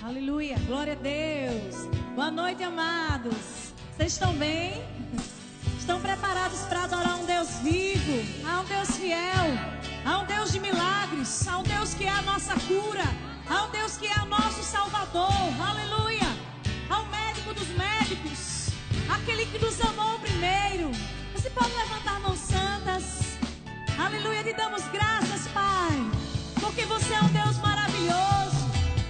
Aleluia, glória a Deus. Boa noite, amados. Vocês estão bem? Estão preparados para adorar um Deus vivo, a um Deus fiel, a um Deus de milagres, a um Deus que é a nossa cura, a um Deus que é o nosso Salvador? Aleluia. Ao médico dos médicos, aquele que nos amou primeiro. Você pode levantar as mãos santas. Aleluia, te damos graças, Pai, porque você é um Deus maravilhoso.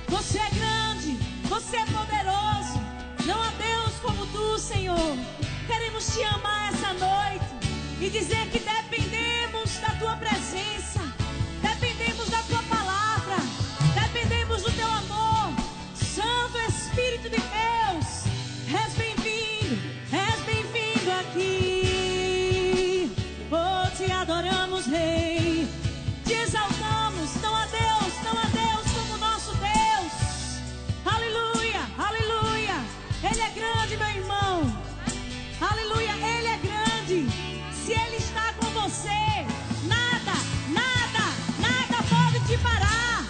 Você é grande, você é poderoso. Não há Deus como tu, Senhor. Queremos te amar essa noite e dizer que dependemos da tua presença, dependemos da tua palavra, dependemos do teu amor. Santo Espírito de Deus, és bem-vindo aqui. Oh, te adoramos, Rei, te exaltamos. Não há Deus como nosso Deus. Aleluia, aleluia. Ele é grande, meu irmão. Aleluia, Ele é grande. Se Ele está com você, nada pode te parar.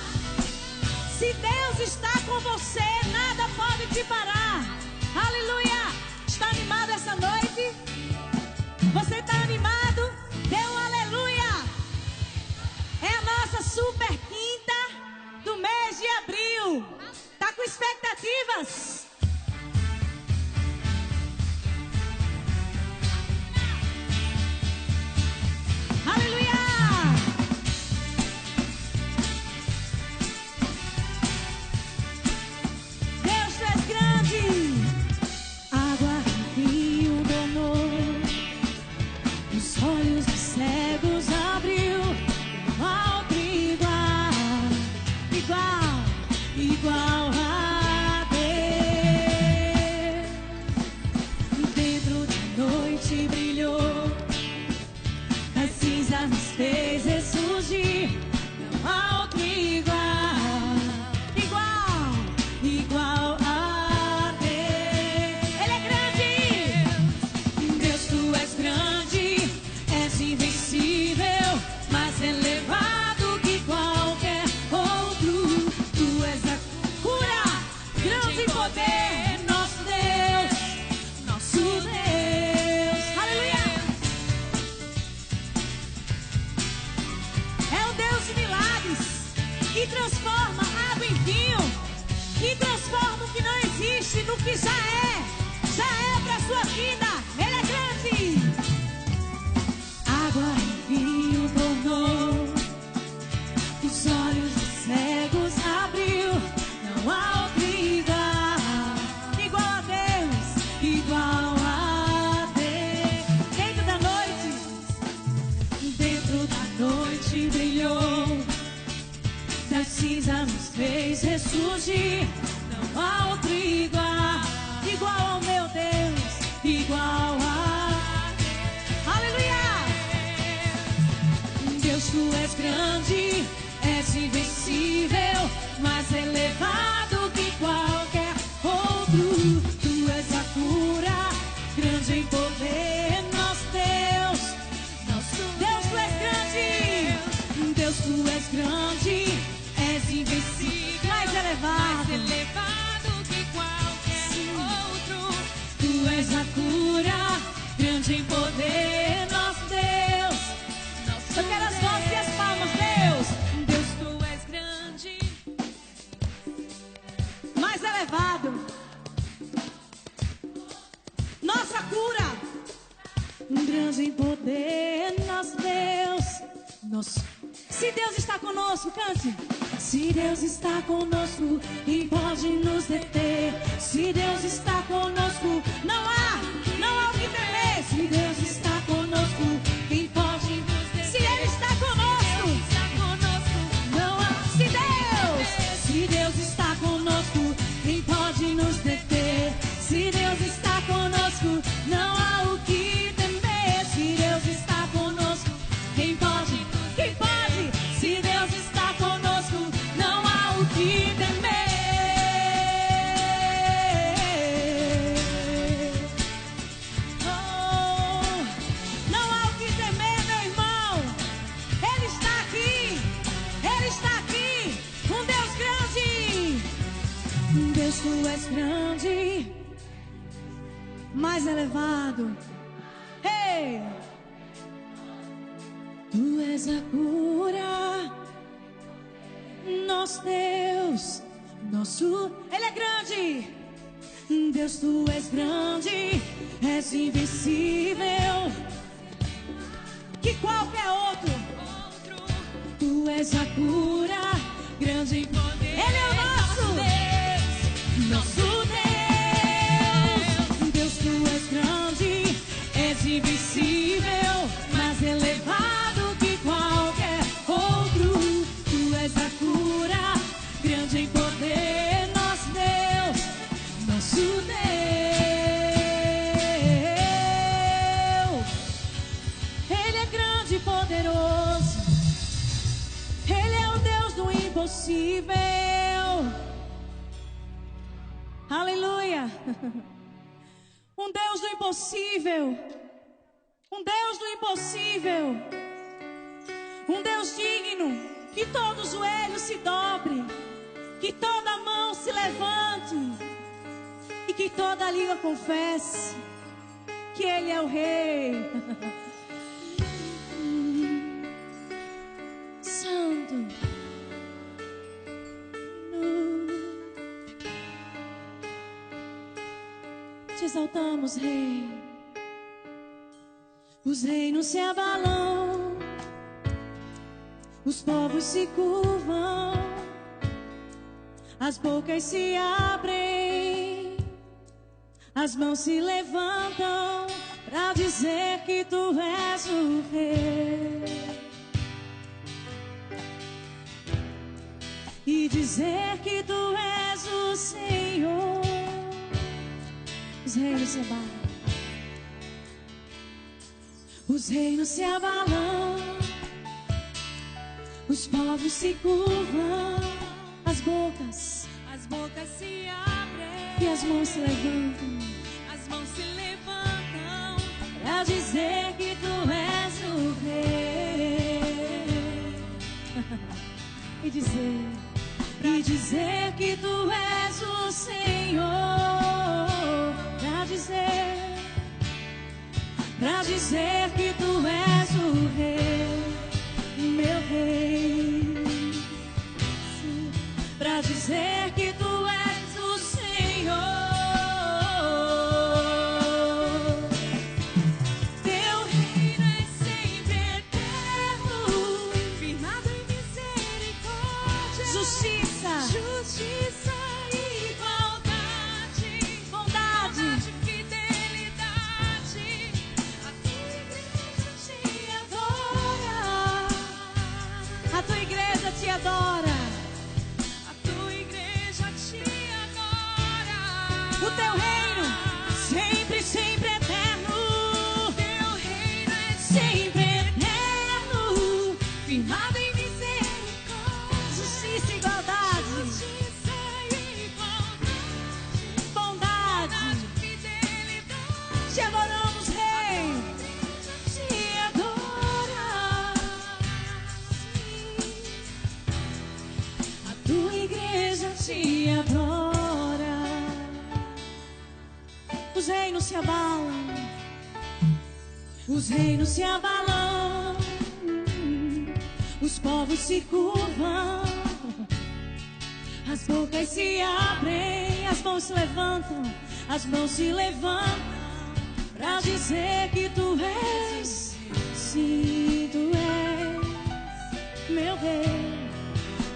Se Deus está com você, nada pode te parar. Aleluia. Está animado essa noite? Você está animado? Dê um aleluia. É a nossa super quinta do mês de abril. Está com expectativas? Aleluia! Deus, tu és grande. Água, rio do amor, os olhos dos cegos abriu. Alto igual a Deus. Dentro da noite brilhou, das cinzas nos fez ressurgir. Não há outro igual a Deus. Ele é grande. Deus, tu és grande, és invencível, mais elevado que qualquer outro. Tu és a cura, grande poder, nosso Deus, nosso Deus. Aleluia. É o Deus de milagres, que transforma água em vinho, que transforma o que não existe no que já é para a sua vida. Ele é grande. Água em vinho tornou, os olhos dos cegos abriu. Não há outro igual a Deus, igual a Deus. Dentro da noite brilhou, das cinzas nos fez ressurgir. Não há outro igual ao meu Deus, igual a Deus. Aleluia! Deus, tu és grande, és invencível, mais elevado que qualquer outro. Tu és a cura, grande em poder, nosso Deus. Deus, tu és grande. Deus, tu és grande, és invencível, mais elevado que qualquer outro. Tu és a cura, grande em poder, nosso Deus. Eu quero as vozes e as palmas, Deus. Deus, tu és grande, mais elevado, nossa cura, grande em poder, nosso Deus. Se Deus está conosco, cante. Se Deus está conosco, quem pode nos deter? Se Deus está conosco, não há o que temer. Se Deus está conosco, quem pode nos deter? Se Ele está conosco, não há. Se Deus está conosco, quem pode nos deter? Se Deus está conosco, não há o que temer. Se Deus está conosco, quem pode? Se Deus está conosco, não há o que temer. Oh, não há o que temer. Deus, tu és grande, mais elevado. Ei! Tu és a cura, nosso Deus, Ele é grande. Deus, tu és grande, és invencível que qualquer outro. Tu és a cura, grande em poder. Ele é o nosso Deus. Deus, tu és grande, és invencível, mais elevado que qualquer outro. Tu és a cura, grande em poder, nosso Deus, nosso Deus. Ele é grande e poderoso. Ele é o Deus do impossível. Aleluia. Um Deus do impossível. Um Deus do impossível. Um Deus digno. Que todo joelho se dobre. Que toda mão se levante. E que toda língua confesse que Ele é o Rei. Santo. Te exaltamos, Rei. Os reinos se abalam, os povos se curvam, as bocas se abrem, as mãos se levantam para dizer que tu és o Rei. E dizer que tu és o Senhor. Os reinos se abalam, os reinos se abalam, os povos se curvam, as bocas se abrem e as mãos se levantam, para dizer que tu és o Rei. E dizer que tu és o Senhor. Pra dizer que tu és o Rei, meu Rei. Pra dizer que tu és o Senhor. Teu reino é sempre eterno, firmado em misericórdia, justiça e igualdade, bondade, fidelidade. A tua igreja te adora. A tua igreja te adora. O teu reino sempre, sempre eterno. Teu reino é sempre eterno, firmado em misericórdia, justiça e igualdade, bondade, fidelidade. Te adoramos, Rei. Te adora. A tua igreja te adora. Os reinos se abalam, os reinos se abalam, os povos se curvam, as bocas se abrem, as mãos se levantam, pra dizer que tu és, sim, tu és meu Rei.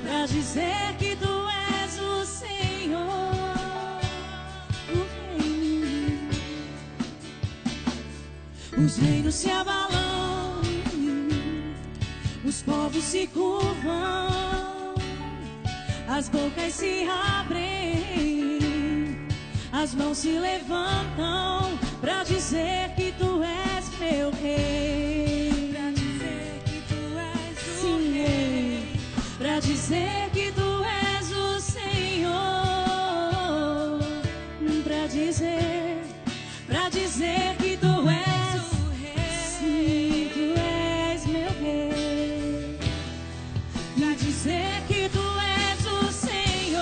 Pra dizer que tu és o Senhor, o Rei. Os reinos se abalam, os povos se curvam, as bocas se abrem, as mãos se levantam pra dizer que tu és meu Rei. Pra dizer que tu és o Rei. Pra dizer que tu és o Senhor. Pra dizer que tu és o Rei. Sim, tu és meu Rei. Pra dizer que tu és o Senhor.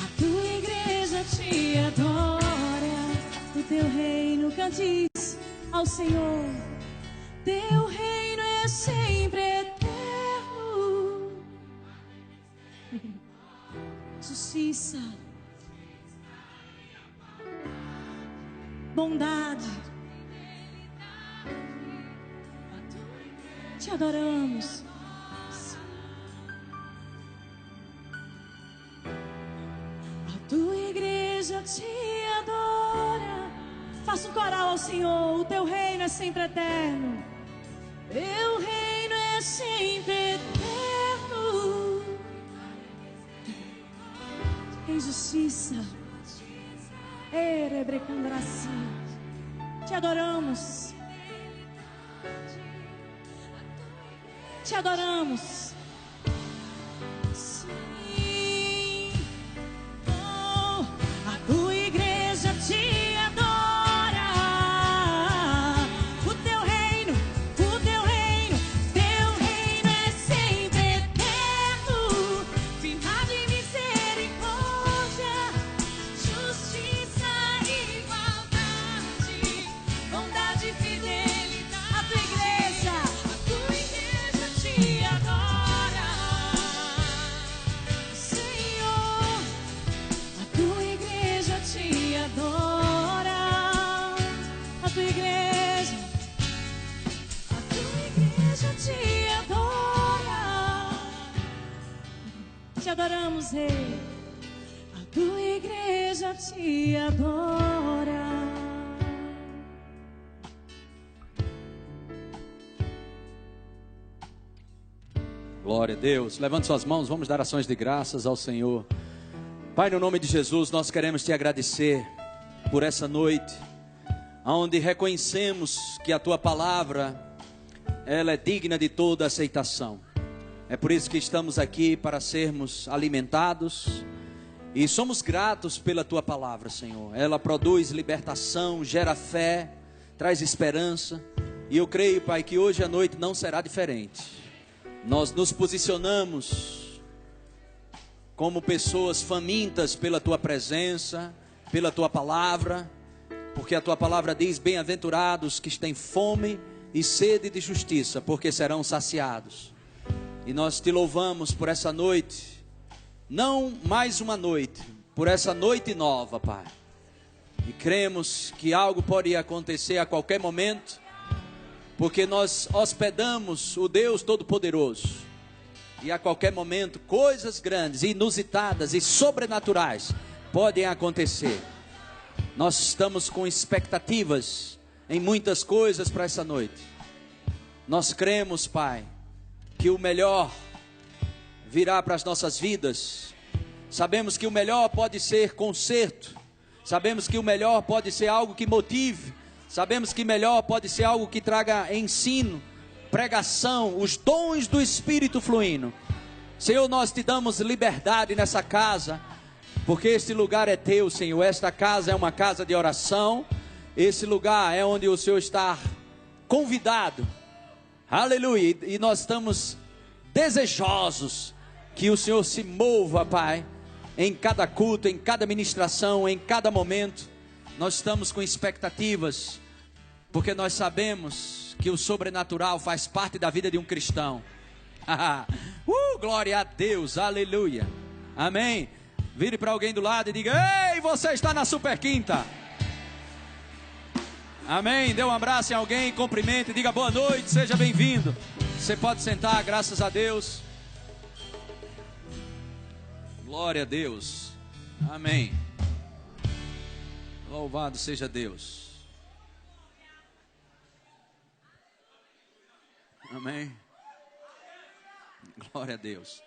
A tua igreja te adora. O teu reino cantis ao Senhor. Teu reino é sempre eterno. Justiça, bondade, te adoramos. A tua igreja te adora. Faça um coral ao Senhor. O teu reino é sempre eterno. Teu reino é sempre eterno. Em justiça, te adoramos. Te adoramos. Sim. Oh, a tua igreja te adora. O teu reino é sempre eterno. Firmado em misericórdia, justiça e igualdade, bondade e fidelidade. A tua igreja te adora, Senhor. A tua igreja te adora. A tua igreja te adora. Te adoramos, Rei. A tua igreja te adora. Glória a Deus. Levante suas mãos, vamos dar ações de graças ao Senhor. Pai, no nome de Jesus, nós queremos te agradecer por essa noite, onde reconhecemos que a tua palavra, ela é digna de toda aceitação. É por isso que estamos aqui, para sermos alimentados, e somos gratos pela tua palavra, Senhor. Ela produz libertação, gera fé, traz esperança, e eu creio, Pai, que hoje à noite não será diferente. Nós nos posicionamos como pessoas famintas pela tua presença, pela tua palavra, porque a tua palavra diz: bem-aventurados que têm fome e sede de justiça, porque serão saciados. E nós te louvamos por essa noite, não mais uma noite, por essa noite nova, Pai. E cremos que algo pode acontecer a qualquer momento, porque nós hospedamos o Deus Todo-Poderoso, e a qualquer momento coisas grandes, inusitadas e sobrenaturais podem acontecer. Nós estamos com expectativas em muitas coisas para essa noite. Nós cremos, Pai, que o melhor virá para as nossas vidas. Sabemos que o melhor pode ser conserto, sabemos que o melhor pode ser algo que motive, sabemos que melhor pode ser algo que traga ensino, pregação, os dons do Espírito fluindo. Senhor, nós te damos liberdade nessa casa, porque este lugar é teu, Senhor. Esta casa é uma casa de oração. Esse lugar é onde o Senhor está convidado. Aleluia. E nós estamos desejosos que o Senhor se mova, Pai, em cada culto, em cada ministração, em cada momento. Nós estamos com expectativas, porque nós sabemos que o sobrenatural faz parte da vida de um cristão. Glória a Deus, aleluia, amém. Vire para alguém do lado e diga: ei, você está na Super Quinta. Amém. Dê um abraço em alguém, cumprimente, diga boa noite, seja bem-vindo. Você pode sentar, graças a Deus. Glória a Deus, amém. Louvado seja Deus. Amém. Glória a Deus.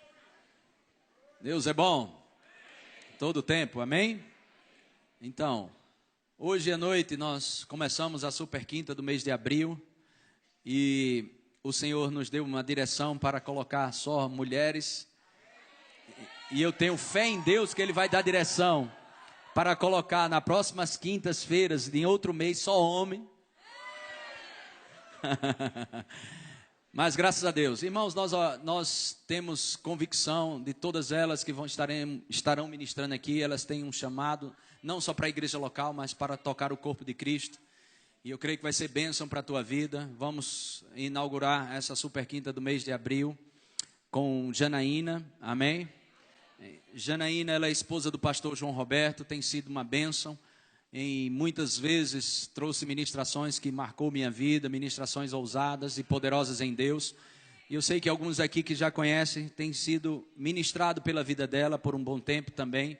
Deus é bom todo o tempo, amém? Então, hoje à noite nós começamos a Super Quinta do mês de abril, e o Senhor nos deu uma direção para colocar só mulheres, e eu tenho fé em Deus que Ele vai dar direção para colocar nas próximas quintas-feiras, em outro mês, só homem. Mas graças a Deus. Irmãos, nós temos convicção de todas elas que estarão ministrando aqui. Elas têm um chamado, não só para a igreja local, mas para tocar o corpo de Cristo. E eu creio que vai ser bênção para a tua vida. Vamos inaugurar essa super quinta do mês de abril com Janaína. Amém? Janaína, ela é esposa do pastor João Roberto, tem sido uma bênção. E muitas vezes trouxe ministrações que marcou minha vida, ministrações ousadas e poderosas em Deus. E eu sei que alguns aqui que já conhecem têm sido ministrado pela vida dela por um bom tempo também.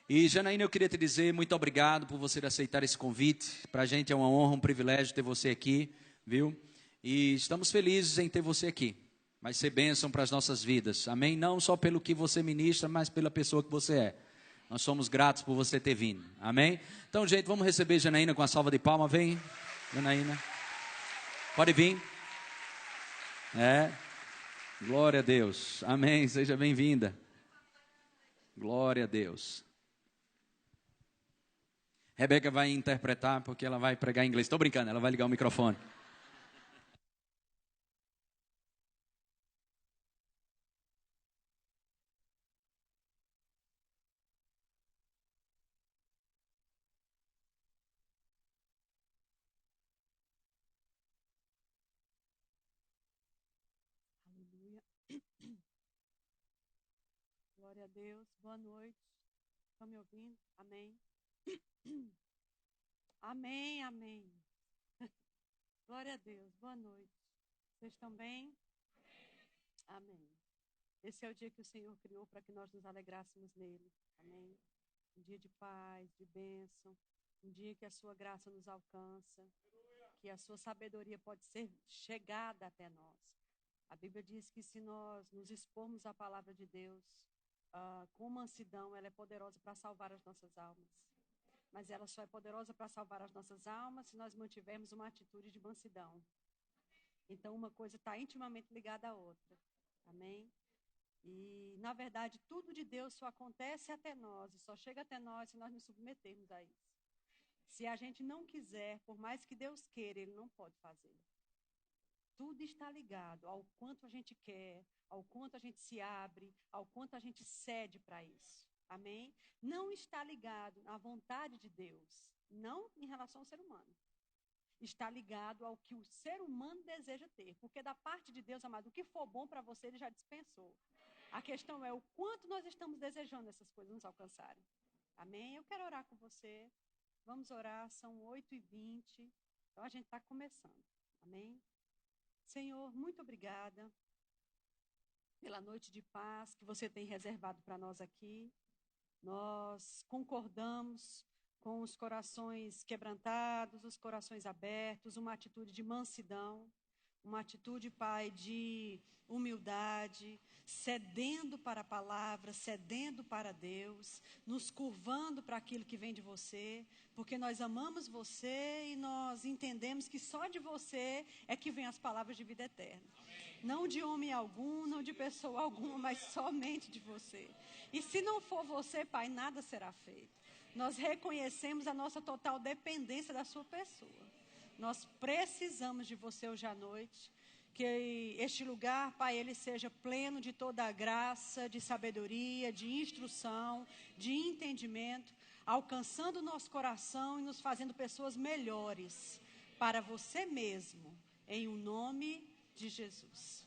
E Janaína, eu queria te dizer muito obrigado por você aceitar esse convite. Para a gente é uma honra, um privilégio ter você aqui, viu? E estamos felizes em ter você aqui. Vai ser bênção para as nossas vidas, amém? Não só pelo que você ministra, mas pela pessoa que você é. Nós somos gratos por você ter vindo, amém? Então, gente, vamos receber Janaína com a salva de palmas. Vem, Janaína. Pode vir. Glória a Deus, amém, seja bem-vinda. Glória a Deus. Rebeca vai interpretar, porque ela vai pregar em inglês. Estou brincando, ela vai ligar o microfone. Aleluia. Glória a Deus. Boa noite. Estão me ouvindo? Amém. Amém, amém. Glória a Deus. Boa noite. Vocês estão bem? Amém. Esse é o dia que o Senhor criou para que nós nos alegrássemos nele. Amém. Um dia de paz, de bênção. Um dia que a sua graça nos alcança. Que a sua sabedoria pode ser chegada até nós. A Bíblia diz que se nós nos expormos à palavra de Deus com mansidão, ela é poderosa para salvar as nossas almas. Mas ela só é poderosa para salvar as nossas almas se nós mantivermos uma atitude de mansidão. Então, uma coisa está intimamente ligada à outra. Amém? E, na verdade, tudo de Deus só acontece até nós, e só chega até nós se nós nos submetermos a isso. Se a gente não quiser, por mais que Deus queira, Ele não pode fazer. Tudo está ligado ao quanto a gente quer, ao quanto a gente se abre, ao quanto a gente cede para isso. Amém? Não está ligado à vontade de Deus, não em relação ao ser humano. Está ligado ao que o ser humano deseja ter. Porque da parte de Deus, amado, o que for bom para você, Ele já dispensou. A questão é o quanto nós estamos desejando essas coisas nos alcançarem. Amém? Eu quero orar com você. Vamos orar, são 8h20. Então a gente está começando. Amém? Senhor, muito obrigada pela noite de paz que você tem reservado para nós aqui. Nós concordamos com os corações quebrantados, os corações abertos, uma atitude de mansidão, uma atitude, Pai, de humildade, cedendo para a palavra, cedendo para Deus, nos curvando para aquilo que vem de você, porque nós amamos você e nós entendemos que só de você é que vem as palavras de vida eterna. Não de homem algum, não de pessoa alguma, mas somente de você. E se não for você, Pai, nada será feito. Nós reconhecemos a nossa total dependência da sua pessoa. Nós precisamos de você hoje à noite. Que este lugar, Pai, ele seja pleno de toda a graça, de sabedoria, de instrução, de entendimento, alcançando o nosso coração e nos fazendo pessoas melhores para você mesmo, em o nome de Jesus.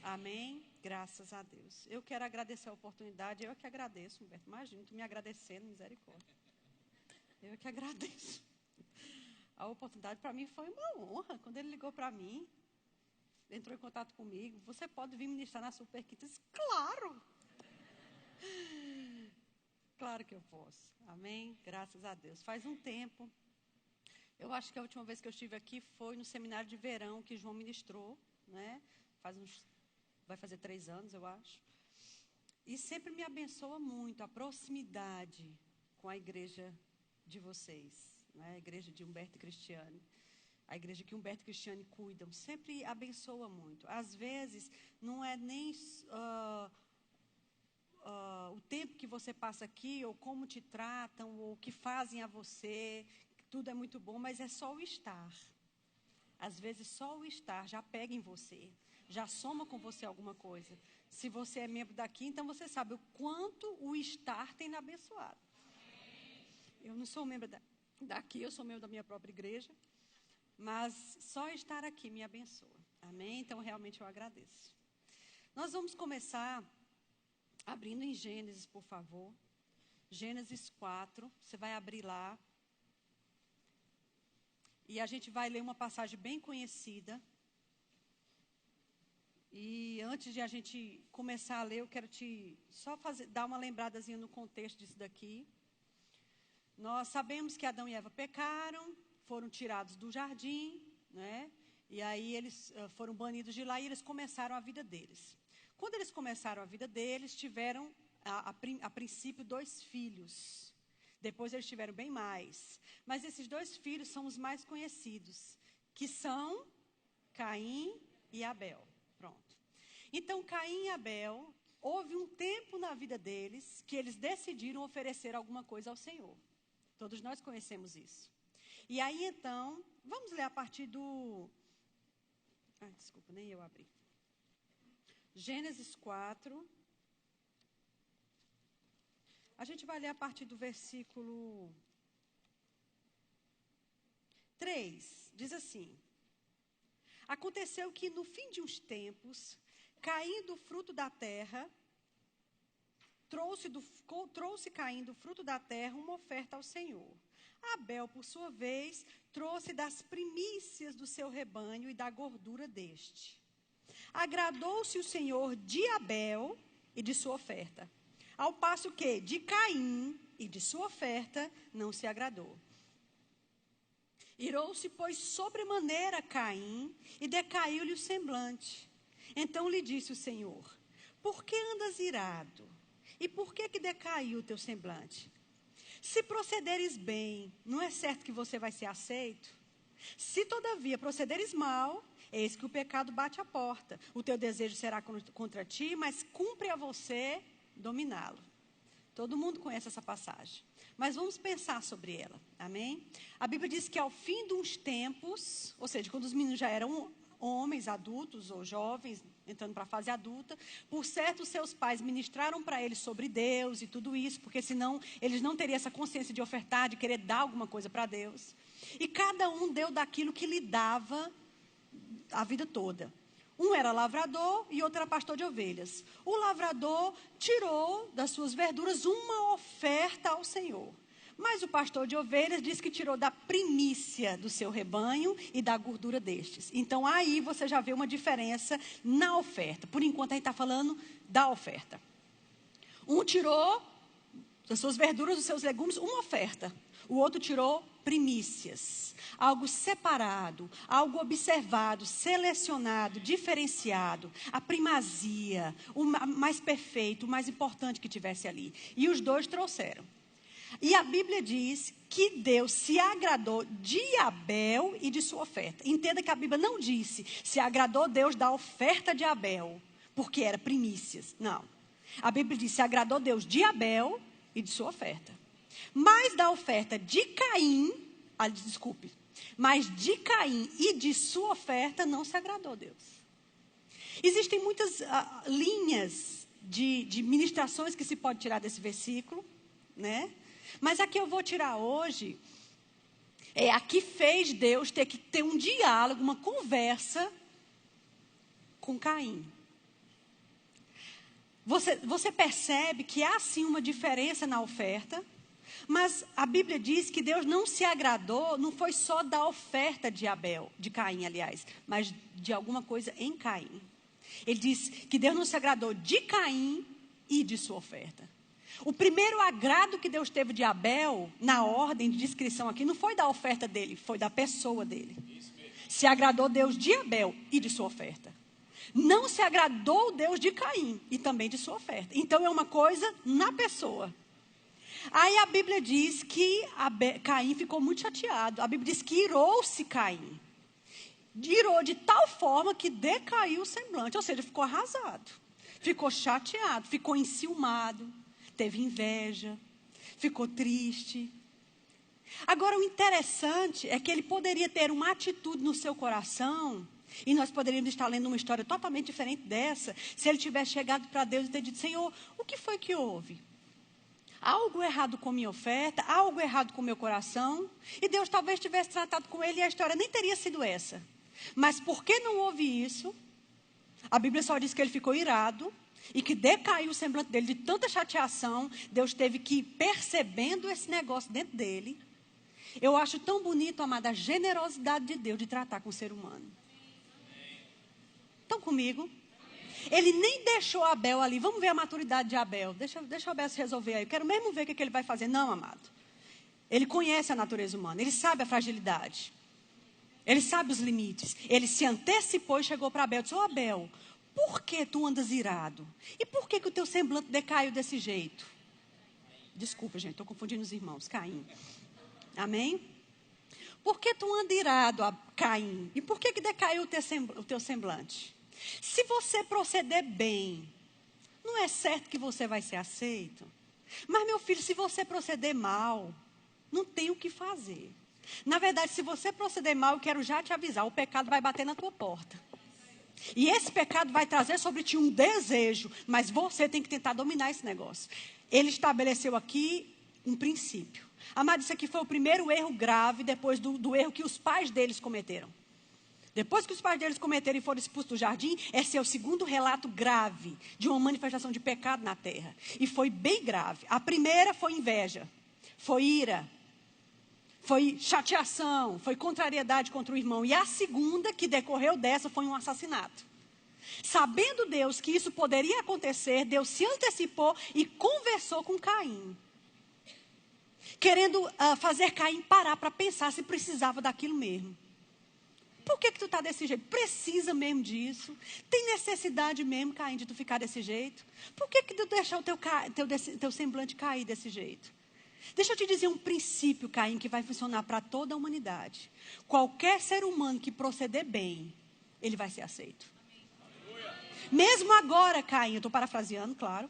Amém? Graças a Deus. Eu quero agradecer a oportunidade. Eu que agradeço, Humberto. Imagina, tu me agradecendo, misericórdia. Eu que agradeço. A oportunidade para mim foi uma honra. Quando ele ligou para mim, entrou em contato comigo. Você pode vir ministrar na Super Quinta? Claro! Claro que eu posso. Amém? Graças a Deus. Faz um tempo. Eu acho que a última vez que eu estive aqui foi no seminário de verão que João ministrou, né? Vai fazer 3 anos, eu acho. E sempre me abençoa muito a proximidade com a igreja de vocês, né? A igreja de Humberto e Cristiane. A igreja que Humberto e Cristiane cuidam, sempre abençoa muito. Às vezes, não é nem o tempo que você passa aqui, ou como te tratam, ou o que fazem a você, tudo é muito bom, mas é só o estar. Às vezes só o estar já pega em você, já soma com você alguma coisa. Se você é membro daqui, então você sabe o quanto o estar tem lhe abençoado. Eu não sou membro daqui, eu sou membro da minha própria igreja, mas só estar aqui me abençoa. Amém? Então realmente eu agradeço. Nós vamos começar abrindo em Gênesis, por favor. Gênesis 4, você vai abrir lá. E a gente vai ler uma passagem bem conhecida. E antes de a gente começar a ler, eu quero dar uma lembradazinha no contexto disso daqui. Nós sabemos que Adão e Eva pecaram, foram tirados do jardim, né? E aí eles foram banidos de lá e eles começaram a vida deles. Quando eles começaram a vida deles, tiveram a princípio 2 filhos. Depois eles tiveram bem mais. Mas esses 2 filhos são os mais conhecidos, que são Caim e Abel. Pronto. Então, Caim e Abel, houve um tempo na vida deles que eles decidiram oferecer alguma coisa ao Senhor. Todos nós conhecemos isso. E aí, então, vamos ler a partir do... desculpa, nem eu abri. Gênesis 4. A gente vai ler a partir do versículo 3. Diz assim: Aconteceu que no fim de uns tempos, caindo o fruto da terra, trouxe Caim do fruto da terra uma oferta ao Senhor. Abel, por sua vez, trouxe das primícias do seu rebanho e da gordura deste. Agradou-se o Senhor de Abel e de sua oferta, ao passo que de Caim e de sua oferta não se agradou. Irou-se, pois, sobremaneira Caim, e decaiu-lhe o semblante. Então lhe disse o Senhor: Por que andas irado? E por que decaiu o teu semblante? Se procederes bem, não é certo que você vai ser aceito? Se, todavia, procederes mal, eis que o pecado bate à porta. O teu desejo será contra ti, mas cumpre a você dominá-lo. Todo mundo conhece essa passagem. Mas vamos pensar sobre ela, amém? A Bíblia diz que ao fim de uns tempos, ou seja, quando os meninos já eram homens, adultos ou jovens, entrando para a fase adulta, por certo, seus pais ministraram para eles sobre Deus e tudo isso, porque senão eles não teriam essa consciência de ofertar, de querer dar alguma coisa para Deus. E cada um deu daquilo que lhe dava a vida toda. Um era lavrador e outro era pastor de ovelhas. O lavrador tirou das suas verduras uma oferta ao Senhor. Mas o pastor de ovelhas disse que tirou da primícia do seu rebanho e da gordura destes. Então, aí você já vê uma diferença na oferta. Por enquanto, a gente está falando da oferta. Um tirou das suas verduras, dos seus legumes, uma oferta. O outro tirou primícias. Algo separado, algo observado, selecionado, diferenciado. A primazia, o mais perfeito, o mais importante que tivesse ali. E os 2 trouxeram. E a Bíblia diz que Deus se agradou de Abel e de sua oferta. Entenda que a Bíblia não disse se agradou Deus da oferta de Abel, porque era primícias. Não. A Bíblia diz se agradou Deus de Abel e de sua oferta. Mas da oferta de Caim, mas de Caim e de sua oferta não se agradou Deus. Existem muitas linhas de ministrações que se pode tirar desse versículo, né? Mas a que eu vou tirar hoje é a que fez Deus ter que ter um diálogo, uma conversa com Caim. Você percebe que há sim uma diferença na oferta, mas a Bíblia diz que Deus não se agradou, não foi só da oferta de Caim, aliás, mas de alguma coisa em Caim. Ele diz que Deus não se agradou de Caim e de sua oferta. O primeiro agrado que Deus teve de Abel, na ordem de descrição aqui, não foi da oferta dele, foi da pessoa dele. Se agradou Deus de Abel e de sua oferta. Não se agradou Deus de Caim e também de sua oferta. Então é uma coisa na pessoa. Aí a Bíblia diz que Caim ficou muito chateado. A Bíblia diz que irou-se Caim. Irou de tal forma que decaiu o semblante, ou seja, ficou arrasado. Ficou chateado, ficou enciumado. Teve inveja, ficou triste. Agora, o interessante é que ele poderia ter uma atitude no seu coração, e nós poderíamos estar lendo uma história totalmente diferente dessa, se ele tivesse chegado para Deus e ter dito: Senhor, o que foi que houve? Há algo errado com minha oferta? Há algo errado com meu coração? E Deus talvez tivesse tratado com ele e a história nem teria sido essa. Mas por que não houve isso? A Bíblia só diz que ele ficou irado e que decaiu o semblante dele de tanta chateação. Deus teve que ir percebendo esse negócio dentro dele. Eu acho tão bonito, amada, a generosidade de Deus de tratar com o ser humano. Estão comigo? Ele nem deixou Abel ali. Vamos ver a maturidade de Abel. Deixa o Abel se resolver aí. Eu quero mesmo ver o que ele vai fazer. Não, amado. Ele conhece a natureza humana. Ele sabe a fragilidade. Ele sabe os limites. Ele se antecipou e chegou para Abel e disse: Ô Abel, por que tu andas irado? E por que o teu semblante decaiu desse jeito? Desculpa, gente. Estou confundindo os irmãos. Caim. Amém? Por que tu anda irado, Caim? E por que decaiu o teu semblante? Se você proceder bem, não é certo que você vai ser aceito? Mas, meu filho, se você proceder mal, não tem o que fazer. Na verdade, se você proceder mal, eu quero já te avisar, o pecado vai bater na tua porta. E esse pecado vai trazer sobre ti um desejo, mas você tem que tentar dominar esse negócio. Ele estabeleceu aqui um princípio. Amado, isso aqui foi o primeiro erro grave depois do erro que os pais deles cometeram. Depois que os pais deles cometeram e foram expulsos do jardim, esse é o segundo relato grave de uma manifestação de pecado na terra. E foi bem grave. A primeira foi inveja, foi ira, foi chateação, foi contrariedade contra o irmão. E a segunda, que decorreu dessa, foi um assassinato. Sabendo Deus que isso poderia acontecer, Deus se antecipou e conversou com Caim. Querendo fazer Caim parar para pensar se precisava daquilo mesmo. Por que tu está desse jeito? Precisa mesmo disso? Tem necessidade mesmo, Caim, de tu ficar desse jeito? Por que tu deixar o teu semblante cair desse jeito? Deixa eu te dizer um princípio, Caim, que vai funcionar para toda a humanidade. Qualquer ser humano que proceder bem, ele vai ser aceito. Mesmo agora, Caim, eu estou parafraseando, claro.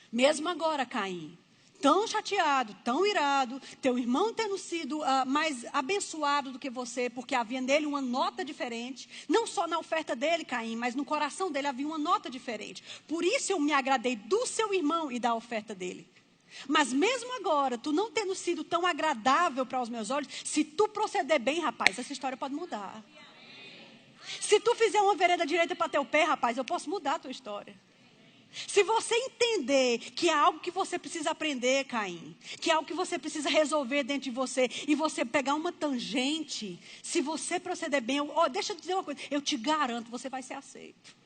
Mesmo agora, Caim, tão chateado, tão irado, teu irmão tendo sido mais abençoado do que você, porque havia nele uma nota diferente, não só na oferta dele, Caim, mas no coração dele havia uma nota diferente. Por isso eu me agradei do seu irmão e da oferta dele. Mas mesmo agora, tu não tendo sido tão agradável para os meus olhos, se tu proceder bem, rapaz, essa história pode mudar. Se tu fizer uma vereda direita para teu pé, rapaz, eu posso mudar a tua história. Se você entender que é algo que você precisa aprender, Caim, que é algo que você precisa resolver dentro de você, e você pegar uma tangente, se você proceder bem, deixa eu dizer uma coisa, eu te garanto, você vai ser aceito.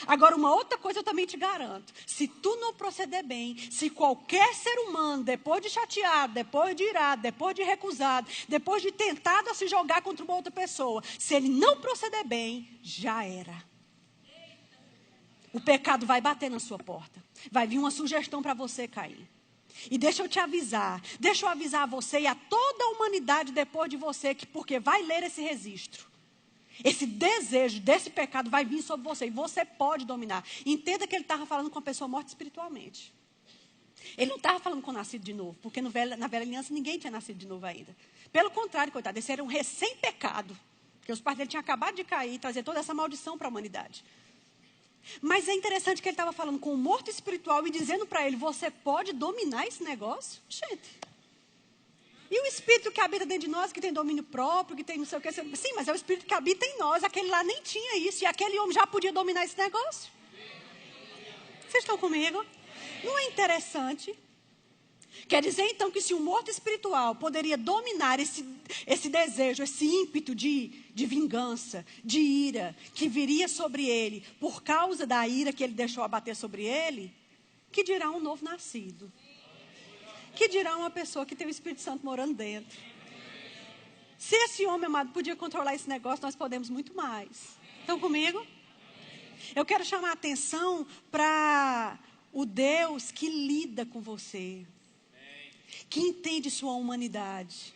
Agora, uma outra coisa eu também te garanto, se tu não proceder bem, se qualquer ser humano, depois de chateado, depois de irado, depois de recusado, depois de tentado a se jogar contra uma outra pessoa, se ele não proceder bem, já era. O pecado vai bater na sua porta. Vai vir uma sugestão para você, Caim. E deixa eu te avisar. Deixa eu avisar a você e a toda a humanidade depois de você, porque vai ler esse registro. Esse desejo desse pecado vai vir sobre você. E você pode dominar. Entenda que ele estava falando com uma pessoa morta espiritualmente. Ele não estava falando com o nascido de novo. Porque na velha aliança ninguém tinha nascido de novo ainda. Pelo contrário, coitado. Esse era um recém-pecado. Porque os pais dele tinham acabado de cair e trazer toda essa maldição para a humanidade. Mas é interessante que ele estava falando com o morto espiritual e dizendo para ele, você pode dominar esse negócio? Gente. E o espírito que habita dentro de nós, que tem domínio próprio, que tem não sei o que. Sim, mas é o espírito que habita em nós. Aquele lá nem tinha isso. E aquele homem já podia dominar esse negócio. Vocês estão comigo? Não é interessante? Quer dizer, então, que se o morto espiritual poderia dominar esse desejo, esse ímpeto de vingança, de ira, que viria sobre ele, por causa da ira que ele deixou abater sobre ele, que dirá um novo nascido? Que dirá uma pessoa que tem o Espírito Santo morando dentro? Se esse homem, amado, podia controlar esse negócio, nós podemos muito mais. Estão comigo? Eu quero chamar a atenção para o Deus que lida com você. Que entende sua humanidade.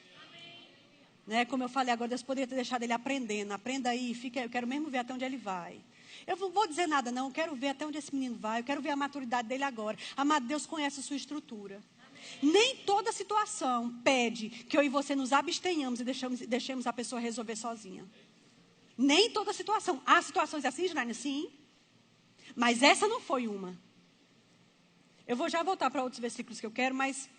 Né? Como eu falei agora, Deus poderia ter deixado ele aprendendo. Aprenda aí, eu quero mesmo ver até onde ele vai. Eu não vou dizer nada não, eu quero ver até onde esse menino vai. Eu quero ver a maturidade dele agora. Amado, Deus conhece a sua estrutura. Nem toda situação pede que eu e você nos abstenhamos e deixemos a pessoa resolver sozinha. Nem toda situação. Há situações assim, Janaína? Sim. Mas essa não foi uma. Eu vou já voltar para outros versículos que eu quero, mas...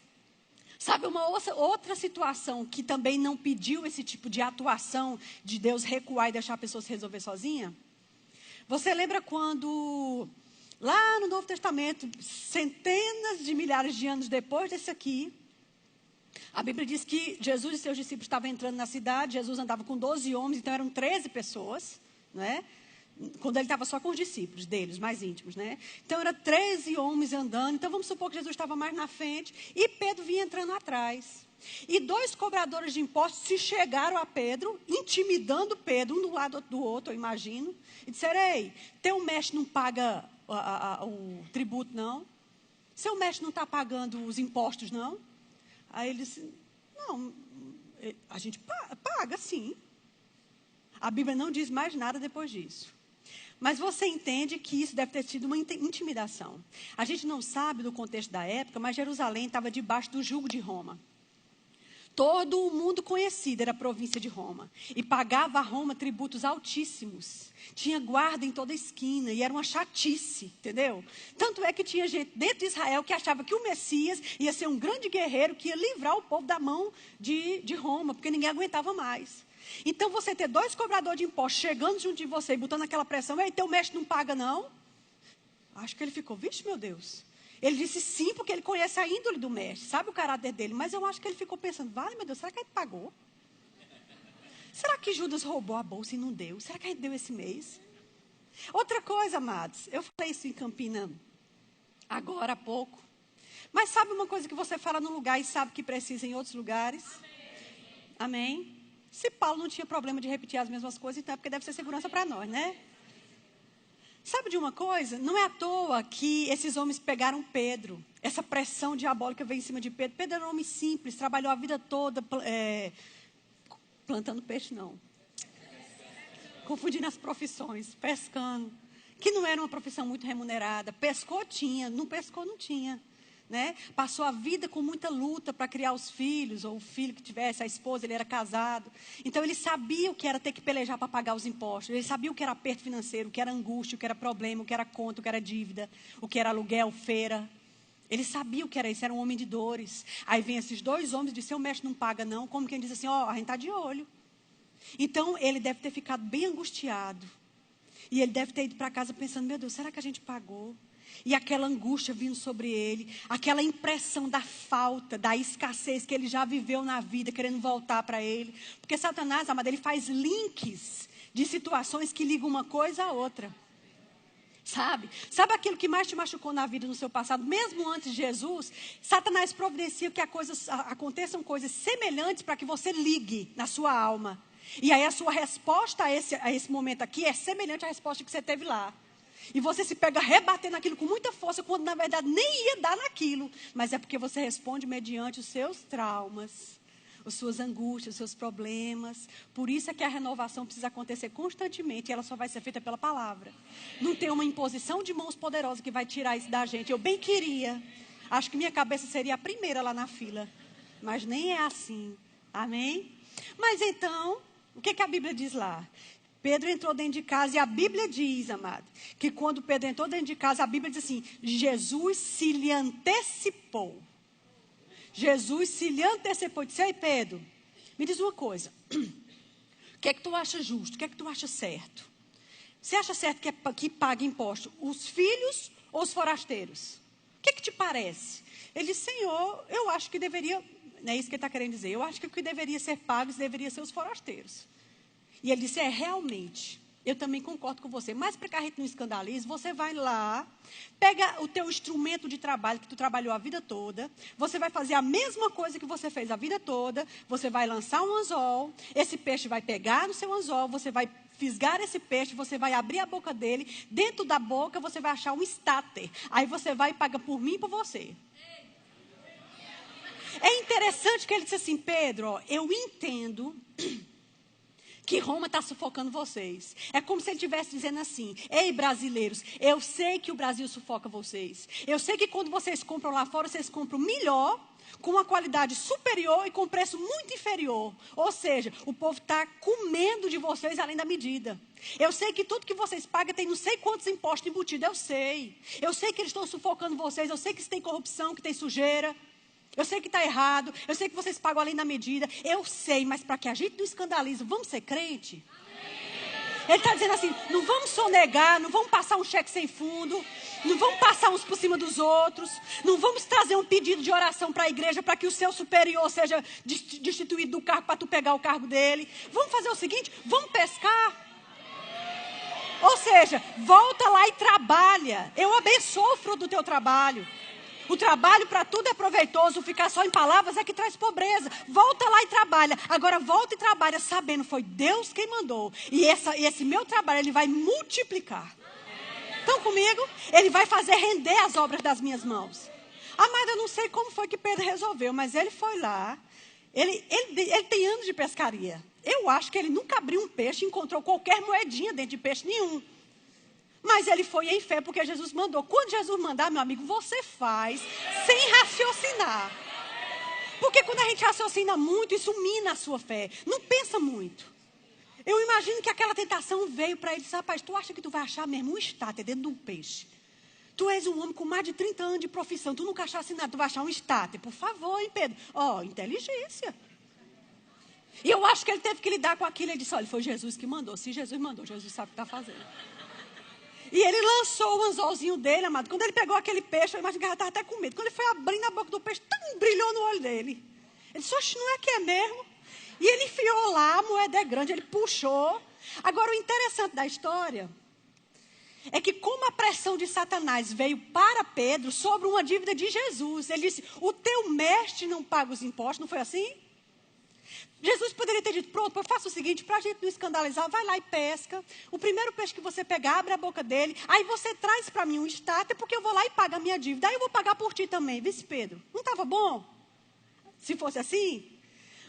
Sabe uma outra situação que também não pediu esse tipo de atuação de Deus recuar e deixar a pessoa se resolver sozinha? Você lembra quando, lá no Novo Testamento, centenas de milhares de anos depois desse aqui, a Bíblia diz que Jesus e seus discípulos estavam entrando na cidade, Jesus andava com 12 homens, então eram 13 pessoas, né? Quando ele estava só com os discípulos dele, os mais íntimos, né? Então, eram 13 homens andando. Então, vamos supor que Jesus estava mais na frente e Pedro vinha entrando atrás. E 2 cobradores de impostos se chegaram a Pedro, intimidando Pedro, um do lado do outro, eu imagino. E disseram, ei, teu mestre não paga o tributo, não? Seu mestre não está pagando os impostos, não? Aí ele disse, não, a gente paga, sim. A Bíblia não diz mais nada depois disso. Mas você entende que isso deve ter sido uma intimidação. A gente não sabe do contexto da época, mas Jerusalém estava debaixo do jugo de Roma. Todo o mundo conhecido era a província de Roma. E pagava a Roma tributos altíssimos. Tinha guarda em toda esquina. E era uma chatice, entendeu? Tanto é que tinha gente dentro de Israel que achava que o Messias ia ser um grande guerreiro que ia livrar o povo da mão de Roma, porque ninguém aguentava mais. Então, você ter 2 cobradores de impostos chegando junto de você e botando aquela pressão, ei, teu mestre não paga, não? Acho que ele ficou, vixe, meu Deus. Ele disse sim, porque ele conhece a índole do mestre, sabe o caráter dele. Mas eu acho que ele ficou pensando, vale, meu Deus, será que ele pagou? Será que Judas roubou a bolsa e não deu? Será que ele deu esse mês? Outra coisa, amados, eu falei isso em Campina agora há pouco. Mas sabe uma coisa que você fala num lugar e sabe que precisa em outros lugares? Amém? Se Paulo não tinha problema de repetir as mesmas coisas, então é porque deve ser segurança para nós, né? Sabe de uma coisa? Não é à toa que esses homens pegaram Pedro. Essa pressão diabólica veio em cima de Pedro. Pedro era um homem simples, trabalhou a vida toda plantando peixe, não. Confundindo as profissões, pescando. Que não era uma profissão muito remunerada. Pescou, tinha. Não pescou, não tinha. Né? Passou a vida com muita luta para criar os filhos, ou o filho que tivesse, a esposa, ele era casado. Então, ele sabia o que era ter que pelejar para pagar os impostos. Ele sabia o que era aperto financeiro, o que era angústia, o que era problema, o que era conta, o que era dívida, o que era aluguel, feira. Ele sabia o que era isso, era um homem de dores. Aí vem esses 2 homens e diz, seu mestre não paga não, como quem diz assim, ó, a gente está de olho. Então, ele deve ter ficado bem angustiado. E ele deve ter ido para casa pensando, meu Deus, será que a gente pagou? E aquela angústia vindo sobre ele, aquela impressão da falta, da escassez que ele já viveu na vida, querendo voltar para ele. Porque Satanás, amado, ele faz links de situações que ligam uma coisa à outra. Sabe? Sabe aquilo que mais te machucou na vida no seu passado? Mesmo antes de Jesus, Satanás providencia que aconteçam coisas semelhantes para que você ligue na sua alma. E aí a sua resposta a esse momento aqui é semelhante à resposta que você teve lá. E você se pega rebatendo aquilo com muita força, quando na verdade nem ia dar naquilo. Mas é porque você responde mediante os seus traumas, as suas angústias, os seus problemas. Por isso é que a renovação precisa acontecer constantemente. E ela só vai ser feita pela palavra. Não tem uma imposição de mãos poderosas que vai tirar isso da gente. Eu bem queria. Acho que minha cabeça seria a primeira lá na fila. Mas nem é assim. Amém? Mas então, o que a Bíblia diz lá? Pedro entrou dentro de casa e a Bíblia diz, amado, que quando Pedro entrou dentro de casa, a Bíblia diz assim, Jesus se lhe antecipou. Jesus se lhe antecipou. Disse, ei Pedro, me diz uma coisa. O que é que tu acha justo? O que é que tu acha certo? Você acha certo que pague imposto os filhos ou os forasteiros? O que é que te parece? Ele disse, Senhor, eu acho que deveria, não é isso que ele está querendo dizer, eu acho que o que deveria ser pago deveria ser os forasteiros. E ele disse, realmente, eu também concordo com você. Mas para que a gente não escandalize, você vai lá, pega o teu instrumento de trabalho que tu trabalhou a vida toda, você vai fazer a mesma coisa que você fez a vida toda, você vai lançar um anzol, esse peixe vai pegar no seu anzol, você vai fisgar esse peixe, você vai abrir a boca dele, dentro da boca você vai achar um estáter. Aí você vai e paga por mim e por você. É interessante que ele disse assim, Pedro, ó, eu entendo que Roma está sufocando vocês. É como se ele estivesse dizendo assim, ei brasileiros, eu sei que o Brasil sufoca vocês. Eu sei que quando vocês compram lá fora, vocês compram melhor com uma qualidade superior e com preço muito inferior. Ou seja, o povo está comendo de vocês além da medida. Eu sei que tudo que vocês pagam tem não sei quantos impostos embutidos, eu sei. Eu sei que eles estão sufocando vocês, eu sei que tem corrupção, que tem sujeira. Eu sei que está errado, eu sei que vocês pagam além da medida. Eu sei, mas para que a gente não escandalize, vamos ser crente? Ele está dizendo assim, não vamos sonegar, não vamos passar um cheque sem fundo, não vamos passar uns por cima dos outros, não vamos trazer um pedido de oração para a igreja para que o seu superior seja destituído do cargo para tu pegar o cargo dele. Vamos fazer o seguinte, vamos pescar. Ou seja, volta lá e trabalha. Eu abençoo o fruto do teu trabalho. O trabalho para tudo é proveitoso, ficar só em palavras é que traz pobreza. Volta lá e trabalha. Agora volta e trabalha sabendo, foi Deus quem mandou. E esse meu trabalho, ele vai multiplicar. Estão comigo? Ele vai fazer render as obras das minhas mãos. Amada, eu não sei como foi que Pedro resolveu, mas ele foi lá. Ele tem anos de pescaria. Eu acho que ele nunca abriu um peixe e encontrou qualquer moedinha dentro de peixe nenhum. Mas ele foi em fé porque Jesus mandou. Quando Jesus mandar, meu amigo, você faz sem raciocinar. Porque quando a gente raciocina muito, isso mina a sua fé. Não pensa muito. Eu imagino que aquela tentação veio para ele. Rapaz, tu acha que tu vai achar mesmo um estátua dentro de um peixe? Tu és um homem com mais de 30 anos de profissão. Tu nunca achasse nada, tu vai achar um estátua. Por favor, hein, Pedro? Inteligência. E eu acho que ele teve que lidar com aquilo. Ele disse, olha, foi Jesus que mandou. Se Jesus mandou, Jesus sabe o que está fazendo. E ele lançou o anzolzinho dele, amado. Quando ele pegou aquele peixe, eu imagino que ele estava até com medo. Quando ele foi abrindo a boca do peixe, brilhou no olho dele. Ele disse, oxe, não é que é mesmo? E ele enfiou lá, a moeda é grande, ele puxou. Agora, o interessante da história é que como a pressão de Satanás veio para Pedro sobre uma dívida de Jesus, ele disse, o teu mestre não paga os impostos, não foi assim? Jesus poderia ter dito, pronto, faça o seguinte, para a gente não escandalizar, vai lá e pesca. O primeiro peixe que você pegar, abre a boca dele. Aí você traz para mim um estátua, porque eu vou lá e pago a minha dívida. Aí eu vou pagar por ti também, vice Pedro. Não estava bom? Se fosse assim?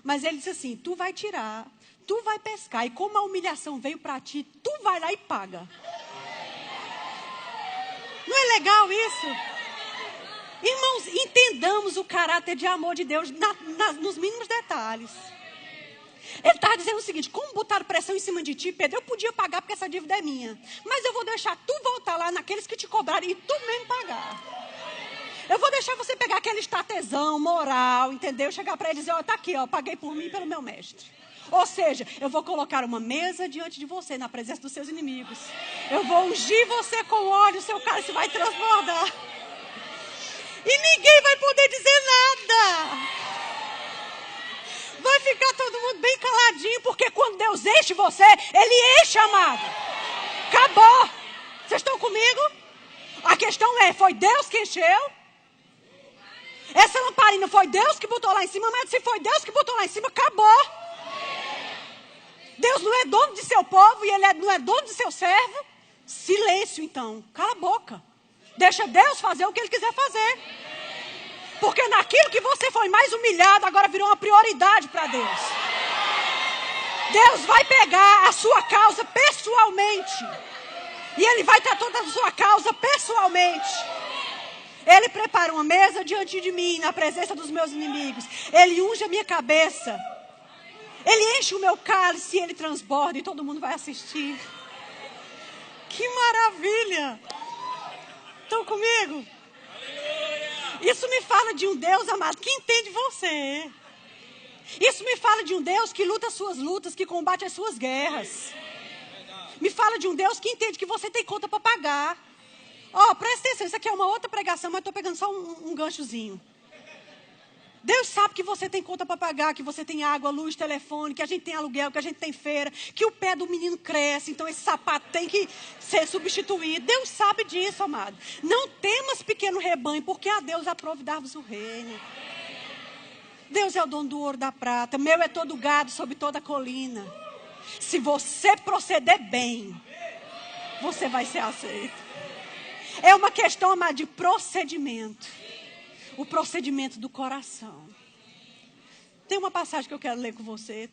Mas ele disse assim, tu vai tirar, tu vai pescar. E como a humilhação veio para ti, tu vai lá e paga. Não é legal isso? Irmãos, entendamos o caráter de amor de Deus nos mínimos detalhes. Ele estava dizendo o seguinte, como botaram pressão em cima de ti, Pedro, eu podia pagar porque essa dívida é minha. Mas eu vou deixar tu voltar lá naqueles que te cobraram e tu mesmo pagar. Eu vou deixar você pegar aquele estatezão moral, entendeu? Chegar para ele e dizer, tá aqui, paguei por mim e pelo meu mestre. Ou seja, eu vou colocar uma mesa diante de você, na presença dos seus inimigos. Eu vou ungir você com óleo, seu cálice vai transbordar. E ninguém vai poder dizer nada. Vai ficar todo mundo bem caladinho, porque quando Deus enche você, Ele enche, amado. Acabou. Vocês estão comigo? A questão é, foi Deus que encheu? Essa lamparina foi Deus que botou lá em cima, mas se foi Deus que botou lá em cima, acabou. Deus não é dono de seu povo e Ele não é dono de seu servo? Silêncio, então. Cala a boca. Deixa Deus fazer o que Ele quiser fazer. Porque naquilo que você foi mais humilhado, agora virou uma prioridade para Deus. Deus vai pegar a sua causa pessoalmente. E Ele vai tratar da sua causa pessoalmente. Ele prepara uma mesa diante de mim, na presença dos meus inimigos. Ele unge a minha cabeça. Ele enche o meu cálice e Ele transborda e todo mundo vai assistir. Que maravilha! Estão comigo? Isso me fala de um Deus, amado, que entende você. Isso me fala de um Deus que luta as suas lutas, que combate as suas guerras. Me fala de um Deus que entende que você tem conta para pagar. Presta atenção, isso aqui é uma outra pregação, mas estou pegando só um ganchozinho. Deus sabe que você tem conta para pagar, que você tem água, luz, telefone, que a gente tem aluguel, que a gente tem feira, que o pé do menino cresce, então esse sapato tem que ser substituído. Deus sabe disso, amado. Não temas, pequeno rebanho, porque a Deus aprove dar-vos o reino. Deus é o dono do ouro e da prata, meu é todo gado sobre toda a colina. Se você proceder bem, você vai ser aceito. É uma questão, amado, de procedimento. O procedimento do coração. Tem uma passagem que eu quero ler com você.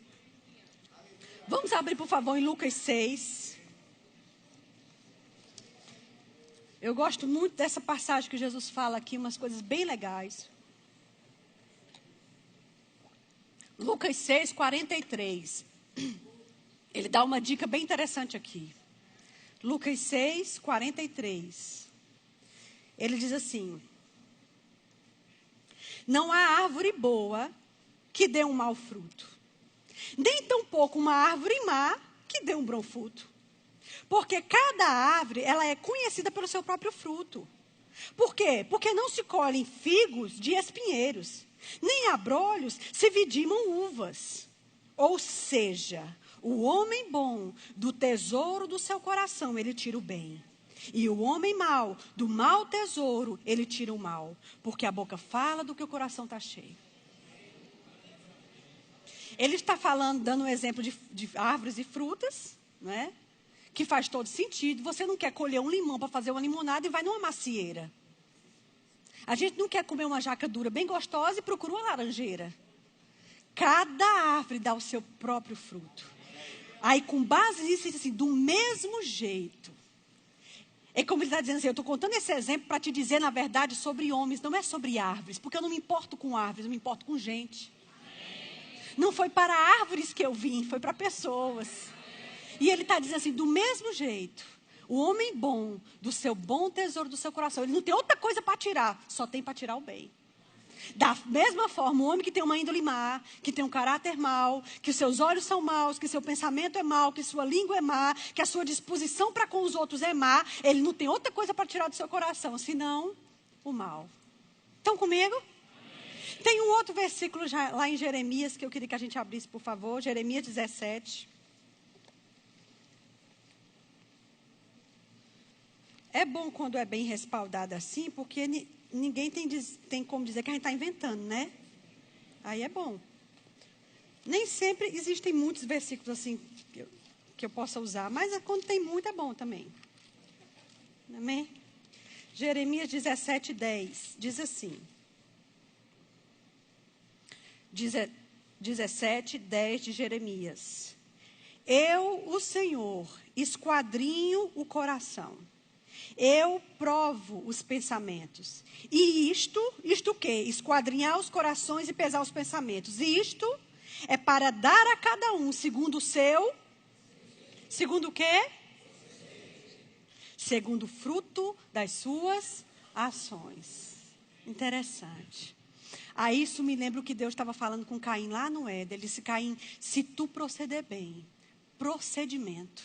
Vamos abrir, por favor, em Lucas 6. Eu gosto muito dessa passagem que Jesus fala aqui, umas coisas bem legais. Lucas 6, 43. Ele dá uma dica bem interessante aqui. Lucas 6, 43. Ele diz assim: não há árvore boa que dê um mau fruto, nem tampouco uma árvore má que dê um bom fruto. Porque cada árvore, ela é conhecida pelo seu próprio fruto. Por quê? Porque não se colhem figos de espinheiros, nem abrolhos se vidimam uvas. Ou seja, o homem bom, do tesouro do seu coração, ele tira o bem. E o homem mau, do mau tesouro, ele tira o mal. Porque a boca fala do que o coração está cheio. Ele está falando, dando um exemplo de árvores e frutas, né? Que faz todo sentido. Você não quer colher um limão para fazer uma limonada e vai numa macieira. A gente não quer comer uma jaca dura bem gostosa e procura uma laranjeira. Cada árvore dá o seu próprio fruto. Aí, com base nisso, ele diz assim, do mesmo jeito. É como ele está dizendo assim, eu estou contando esse exemplo para te dizer, na verdade, sobre homens, não é sobre árvores. Porque eu não me importo com árvores, eu me importo com gente. Não foi para árvores que eu vim, foi para pessoas. E ele está dizendo assim, do mesmo jeito, o homem bom, do seu bom tesouro do seu coração, ele não tem outra coisa para tirar, só tem para tirar o bem. Da mesma forma, o homem que tem uma índole má, que tem um caráter mau, que os seus olhos são maus, que seu pensamento é mau, que sua língua é má, que a sua disposição para com os outros é má, ele não tem outra coisa para tirar do seu coração, senão o mal. Estão comigo? Tem um outro versículo lá em Jeremias, que eu queria que a gente abrisse, por favor. Jeremias 17. É bom quando é bem respaldado assim, porque ninguém tem como dizer que a gente está inventando, né? Aí é bom. Nem sempre existem muitos versículos assim que eu possa usar, mas quando tem muito é bom também. Amém? Jeremias 17, 10. Diz assim. 17, 10 de Jeremias. Eu, o Senhor, esquadrinho o coração. Eu provo os pensamentos. E isto o quê? Esquadrinhar os corações e pesar os pensamentos. E isto é para dar a cada um segundo o seu. Segundo o quê? Segundo o fruto das suas ações. Interessante. Aí isso me lembra o que Deus estava falando com Caim lá no Éden. Ele disse, Caim, se tu proceder bem, procedimento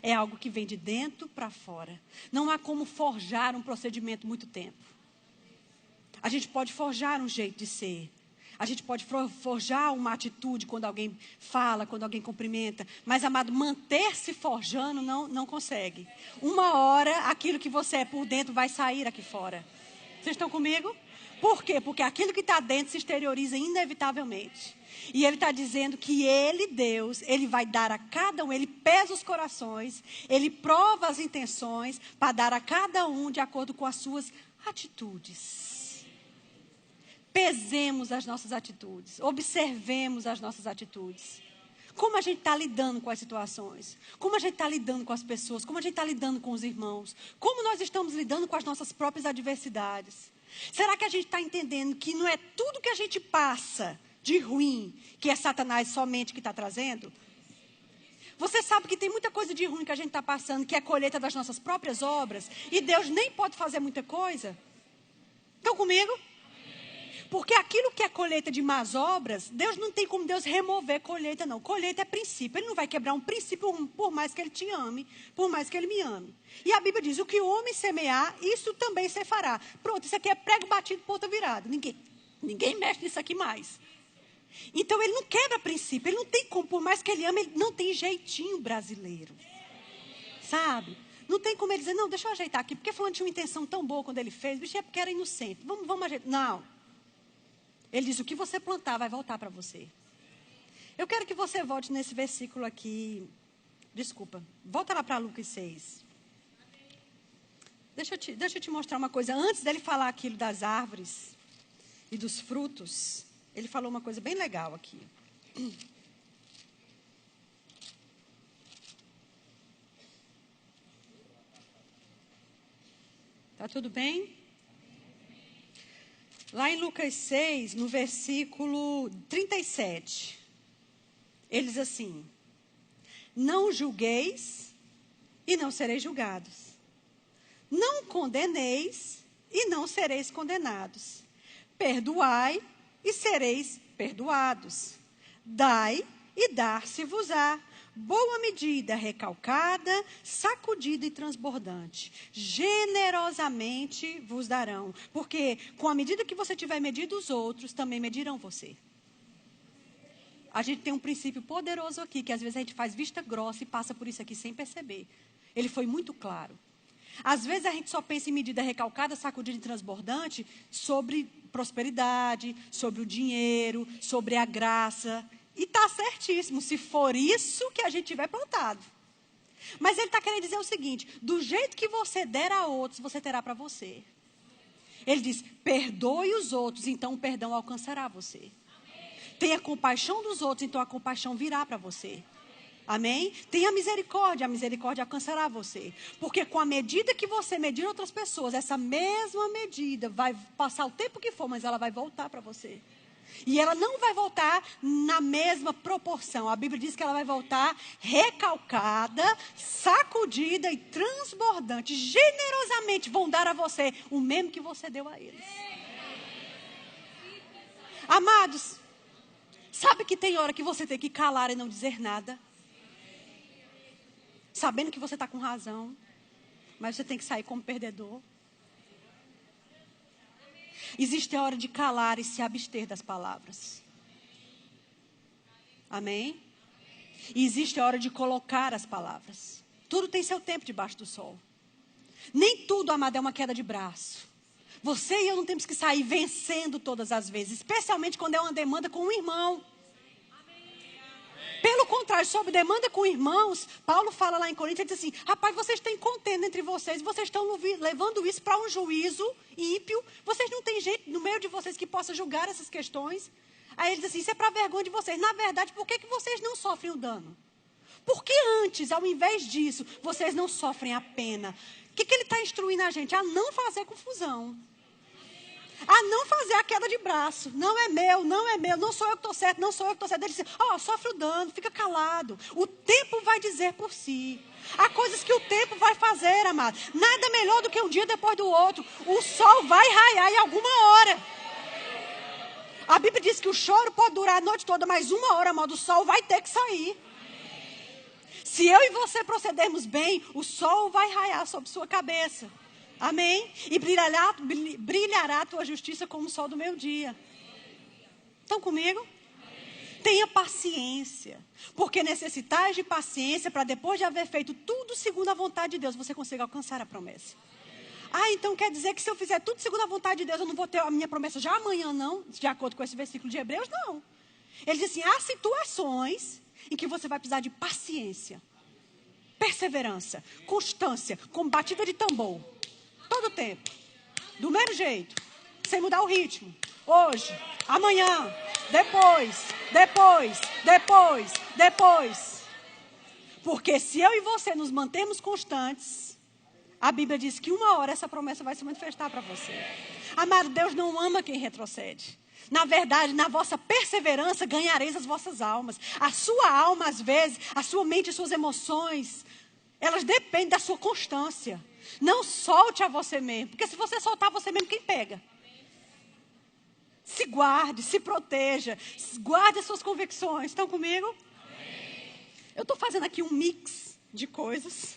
é algo que vem de dentro para fora. Não há como forjar um procedimento muito tempo. A gente pode forjar um jeito de ser. A gente pode forjar uma atitude quando alguém fala, quando alguém cumprimenta. Mas, amado, manter-se forjando não consegue. Uma hora, aquilo que você é por dentro vai sair aqui fora. Vocês estão comigo? Por quê? Porque aquilo que está dentro se exterioriza inevitavelmente. E ele está dizendo que ele, Deus, ele vai dar a cada um, ele pesa os corações, ele prova as intenções para dar a cada um de acordo com as suas atitudes. Pesemos as nossas atitudes, observemos as nossas atitudes. Como a gente está lidando com as situações, como a gente está lidando com as pessoas, como a gente está lidando com os irmãos, como nós estamos lidando com as nossas próprias adversidades. Será que a gente está entendendo que não é tudo que a gente passa de ruim que é Satanás somente que está trazendo? Você sabe que tem muita coisa de ruim que a gente está passando, que é colheita das nossas próprias obras, e Deus nem pode fazer muita coisa? Estão comigo? Porque aquilo que é colheita de más obras, Deus não tem como Deus remover colheita, não. Colheita é princípio. Ele não vai quebrar um princípio por mais que ele te ame, por mais que ele me ame. E a Bíblia diz, o que o homem semear, isso também se fará. Pronto, isso aqui é prego batido, ponta virada. Ninguém mexe nisso aqui mais. Então, ele não quebra princípio. Ele não tem como, por mais que ele ame, ele não tem jeitinho brasileiro. Sabe? Não tem como ele dizer, não, deixa eu ajeitar aqui. Porque fulano tinha uma intenção tão boa quando ele fez. Bicho, é porque era inocente. Vamos ajeitar. Não. Ele diz, o que você plantar vai voltar para você. Eu quero que você volte nesse versículo aqui. Desculpa. Volta lá para Lucas 6. Deixa eu te mostrar uma coisa. Antes dele falar aquilo das árvores e dos frutos, ele falou uma coisa bem legal aqui. Tá tudo bem? Lá em Lucas 6, no versículo 37, ele diz assim: não julgueis e não sereis julgados. Não condeneis e não sereis condenados. Perdoai e sereis perdoados. Dai e dar-se-vos-á. Boa medida, recalcada, sacudida e transbordante. Generosamente vos darão. Porque com a medida que você tiver medido os outros, também medirão você. A gente tem um princípio poderoso aqui, que às vezes a gente faz vista grossa e passa por isso aqui sem perceber. Ele foi muito claro. Às vezes a gente só pensa em medida recalcada, sacudida e transbordante sobre prosperidade, sobre o dinheiro, sobre a graça. E está certíssimo, se for isso que a gente tiver plantado. Mas ele está querendo dizer o seguinte: do jeito que você der a outros, você terá para você. Ele diz: perdoe os outros, então o perdão alcançará você. Tenha compaixão dos outros, então a compaixão virá para você. Amém? Tenha misericórdia, a misericórdia alcançará você. Porque com a medida que você medir outras pessoas, essa mesma medida vai passar o tempo que for, mas ela vai voltar para você. E ela não vai voltar na mesma proporção. A Bíblia diz que ela vai voltar recalcada, sacudida e transbordante. Generosamente vão dar a você o mesmo que você deu a eles. Amados, sabe que tem hora que você tem que calar e não dizer nada? Sabendo que você está com razão, mas você tem que sair como perdedor. Existe a hora de calar e se abster das palavras. Amém? E existe a hora de colocar as palavras. Tudo tem seu tempo debaixo do sol. Nem tudo, amado, é uma queda de braço. Você e eu não temos que sair vencendo todas as vezes, especialmente quando é uma demanda com um irmão. Pelo contrário, sob demanda com irmãos, Paulo fala lá em Coríntios, ele diz assim: rapaz, vocês têm contenda entre vocês, vocês estão levando isso para um juízo ímpio, vocês não têm gente no meio de vocês que possa julgar essas questões. Aí ele diz assim: isso é para vergonha de vocês. Na verdade, por que vocês não sofrem o dano? Porque antes, ao invés disso, vocês não sofrem a pena? O que ele está instruindo a gente? A não fazer confusão. A não fazer a queda de braço. Não é meu, não sou eu que estou certo, não sou eu que estou certo. Ele diz: sofre o dano, fica calado. O tempo vai dizer por si. Há coisas que o tempo vai fazer, amado. Nada melhor do que um dia depois do outro. O sol vai raiar em alguma hora. A Bíblia diz que o choro pode durar a noite toda, mas uma hora, amado, o sol vai ter que sair. Se eu e você procedermos bem, o sol vai raiar sobre sua cabeça. Amém? E brilhará a tua justiça como o sol do meio-dia. Estão comigo? Tenha paciência. Porque necessitais de paciência para depois de haver feito tudo segundo a vontade de Deus, você consiga alcançar a promessa. Então quer dizer que se eu fizer tudo segundo a vontade de Deus, eu não vou ter a minha promessa já amanhã, não? De acordo com esse versículo de Hebreus, não. Ele diz assim: há situações em que você vai precisar de paciência, perseverança, constância, como batida de tambor. Todo o tempo. Do mesmo jeito. Sem mudar o ritmo. Hoje, amanhã, depois. Porque se eu e você nos mantemos constantes, a Bíblia diz que uma hora essa promessa vai se manifestar para você. Amado, Deus não ama quem retrocede. Na verdade, na vossa perseverança ganhareis as vossas almas. A sua alma, às vezes, a sua mente e suas emoções, elas dependem da sua constância. Não solte a você mesmo, porque se você soltar você mesmo, quem pega? Se guarde, se proteja, guarde as suas convicções. Estão comigo? Amém. Eu estou fazendo aqui um mix de coisas.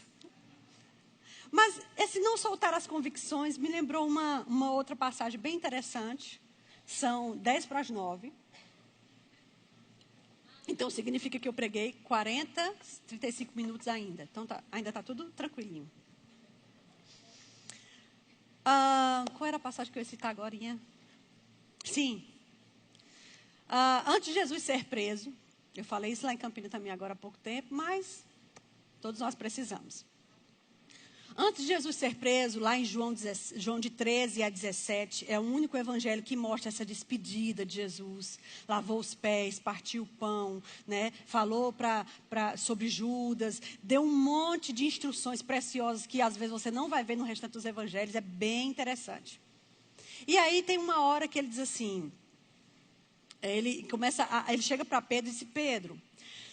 Mas esse não soltar as convicções me lembrou uma outra passagem bem interessante. São 10:09. Então significa que eu preguei 35 minutos ainda. Então ainda está tudo tranquilinho. Qual era a passagem que eu ia citar agora? Sim. Antes de Jesus ser preso, eu falei isso lá em Campinas também agora há pouco tempo, mas todos nós precisamos. Antes de Jesus ser preso, lá em João de 13 a 17, é o único evangelho que mostra essa despedida de Jesus. Lavou os pés, partiu o pão, né? Falou sobre Judas, deu um monte de instruções preciosas que às vezes você não vai ver no restante dos evangelhos, é bem interessante. E aí tem uma hora que ele diz assim, ele chega para Pedro e diz, Pedro,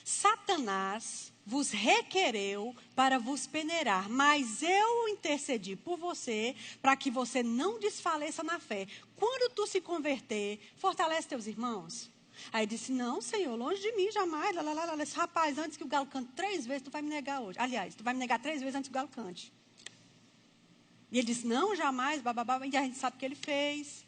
Satanás vos requereu para vos peneirar, mas eu intercedi por você para que você não desfaleça na fé. Quando tu se converter, fortalece teus irmãos. Aí disse, não, Senhor, longe de mim, jamais. Esse rapaz, antes que o galo cante 3 vezes, tu vai me negar hoje. Aliás, tu vai me negar 3 vezes antes que o galo cante. E ele disse, não, jamais, bababá. E a gente sabe o que ele fez.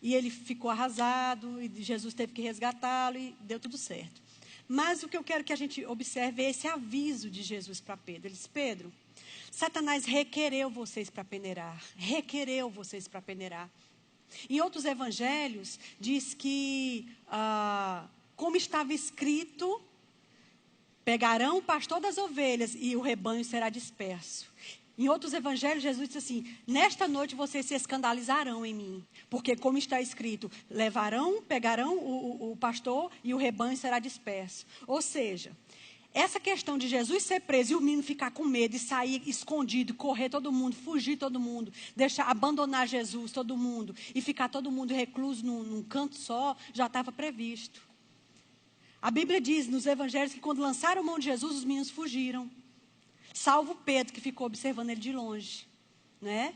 E ele ficou arrasado, e Jesus teve que resgatá-lo, e deu tudo certo. Mas o que eu quero que a gente observe é esse aviso de Jesus para Pedro. Ele disse, Pedro, Satanás requereu vocês para peneirar. Requereu vocês para peneirar. Em outros evangelhos, diz que, como estava escrito, pegarão o pastor das ovelhas e o rebanho será disperso. Em outros evangelhos, Jesus disse assim, nesta noite vocês se escandalizarão em mim, porque como está escrito, pegarão o pastor e o rebanho será disperso. Ou seja, essa questão de Jesus ser preso e o menino ficar com medo e sair escondido, correr todo mundo, fugir todo mundo, abandonar Jesus todo mundo e ficar todo mundo recluso num canto só, já estava previsto. A Bíblia diz nos evangelhos que quando lançaram mão de Jesus, os meninos fugiram. Salvo Pedro, que ficou observando ele de longe, né?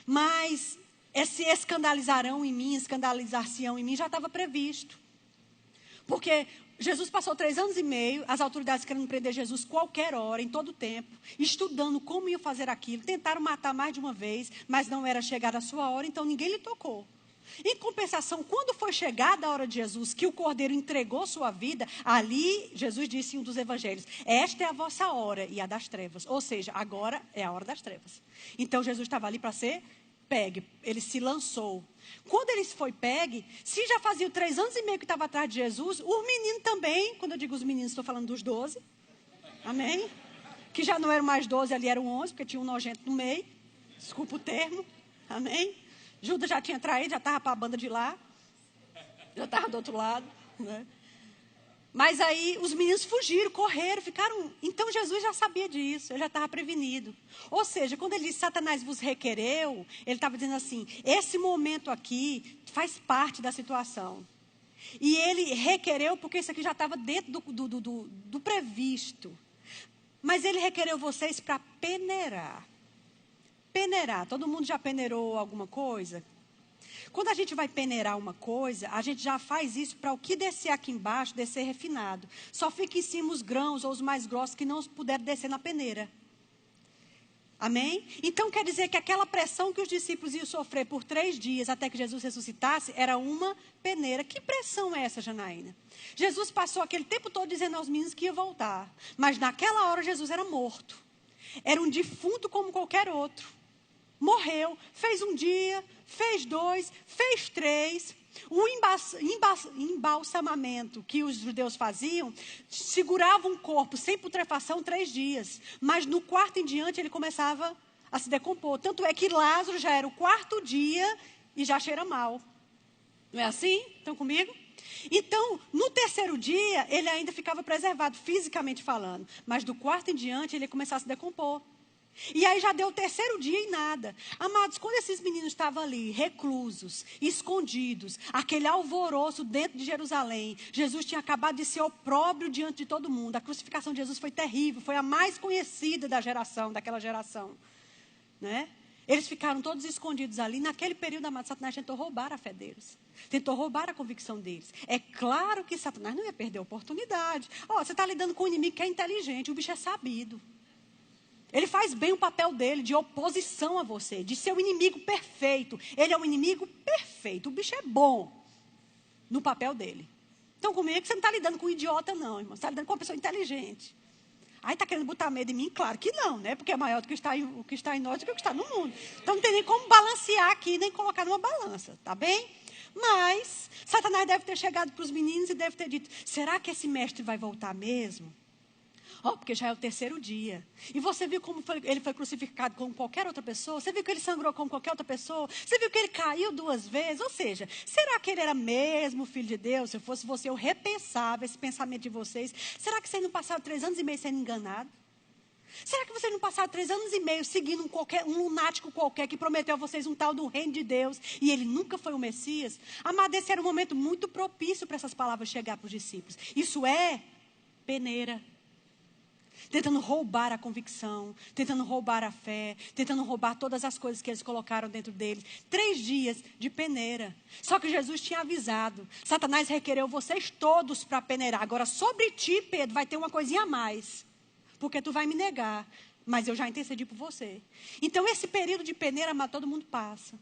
Mas esse escandalizar-se-ão em mim, já estava previsto. Porque Jesus passou 3 anos e meio, as autoridades querendo prender Jesus qualquer hora, em todo tempo, estudando como iam fazer aquilo. Tentaram matar mais de uma vez, mas não era chegada a sua hora, então ninguém lhe tocou. Em compensação, quando foi chegada a hora de Jesus, que o Cordeiro entregou sua vida, ali Jesus disse em um dos evangelhos, esta é a vossa hora e a das trevas. Ou seja, agora é a hora das trevas. Então Jesus estava ali para ser pegue, ele se lançou. Quando ele foi pegue, se já fazia 3 anos e meio que estava atrás de Jesus, os meninos também, quando eu digo os meninos, estou falando dos 12, amém? Que já não eram mais 12, ali eram 11, porque tinha um nojento no meio, desculpa o termo, amém? Judas já tinha traído, já estava para a banda de lá, já estava do outro lado, né? Mas aí os meninos fugiram, correram, ficaram. Então Jesus já sabia disso, ele já estava prevenido. Ou seja, quando ele disse Satanás vos requereu, ele estava dizendo assim, esse momento aqui faz parte da situação. E ele requereu porque isso aqui já estava dentro do previsto. Mas ele requereu vocês para peneirar. Peneirar, todo mundo já peneirou alguma coisa? Quando a gente vai peneirar uma coisa, a gente já faz isso para o que descer aqui embaixo, descer refinado. Só fica em cima os grãos ou os mais grossos que não puderam descer na peneira. Amém? Então quer dizer que aquela pressão que os discípulos iam sofrer por 3 dias até que Jesus ressuscitasse, era uma peneira. Que pressão é essa, Janaína? Jesus passou aquele tempo todo dizendo aos meninos que ia voltar. Mas naquela hora Jesus era morto. Era um defunto como qualquer outro. Morreu, fez 1 dia, fez 2, fez 3. O embalsamamento que os judeus faziam, segurava um corpo sem putrefação 3 dias. Mas no 4º em diante ele começava a se decompor. Tanto é que Lázaro já era o 4º dia e já cheira mal. Não é assim? Estão comigo? Então, no 3º dia, ele ainda ficava preservado, fisicamente falando. Mas do 4º em diante, ele ia começar a se decompor. E aí já deu o 3º dia e nada. Amados, quando esses meninos estavam ali, reclusos, escondidos, aquele alvoroço dentro de Jerusalém, Jesus tinha acabado de ser opróbrio diante de todo mundo. A crucificação de Jesus foi terrível, foi a mais conhecida daquela geração. Né? Eles ficaram todos escondidos ali. Naquele período, amado, Satanás tentou roubar a fé deles. Tentou roubar a convicção deles. É claro que Satanás não ia perder a oportunidade. Você está lidando com um inimigo que é inteligente, o bicho é sabido. Ele faz bem o papel dele de oposição a você, de ser o inimigo perfeito. Ele é um inimigo perfeito. O bicho é bom no papel dele. Então, comigo que você não está lidando com um idiota, não, irmão. Você está lidando com uma pessoa inteligente. Aí está querendo botar medo em mim? Claro que não, né? Porque é maior do que o que está em nós do que o que está no mundo. Então, não tem nem como balancear aqui, nem colocar numa balança, tá bem? Mas, Satanás deve ter chegado para os meninos e deve ter dito, será que esse mestre vai voltar mesmo? Porque já é o 3º dia. E você viu como ele foi crucificado como qualquer outra pessoa? Você viu que ele sangrou como qualquer outra pessoa? Você viu que ele caiu 2 vezes? Ou seja, será que ele era mesmo filho de Deus? Se eu fosse você, eu repensava esse pensamento de vocês. Será que vocês não passaram 3 anos e meio sendo enganados? Será que vocês não passaram 3 anos e meio seguindo um lunático qualquer que prometeu a vocês um tal do reino de Deus e ele nunca foi o Messias? Amado, esse era um momento muito propício para essas palavras chegar para os discípulos. Isso é peneira. Tentando roubar a convicção, tentando roubar a fé, tentando roubar todas as coisas que eles colocaram dentro deles. 3 dias de peneira. Só que Jesus tinha avisado. Satanás requereu vocês todos para peneirar. Agora, sobre ti, Pedro, vai ter uma coisinha a mais. Porque tu vai me negar. Mas eu já intercedi por você. Então, esse período de peneira, mas todo mundo passa.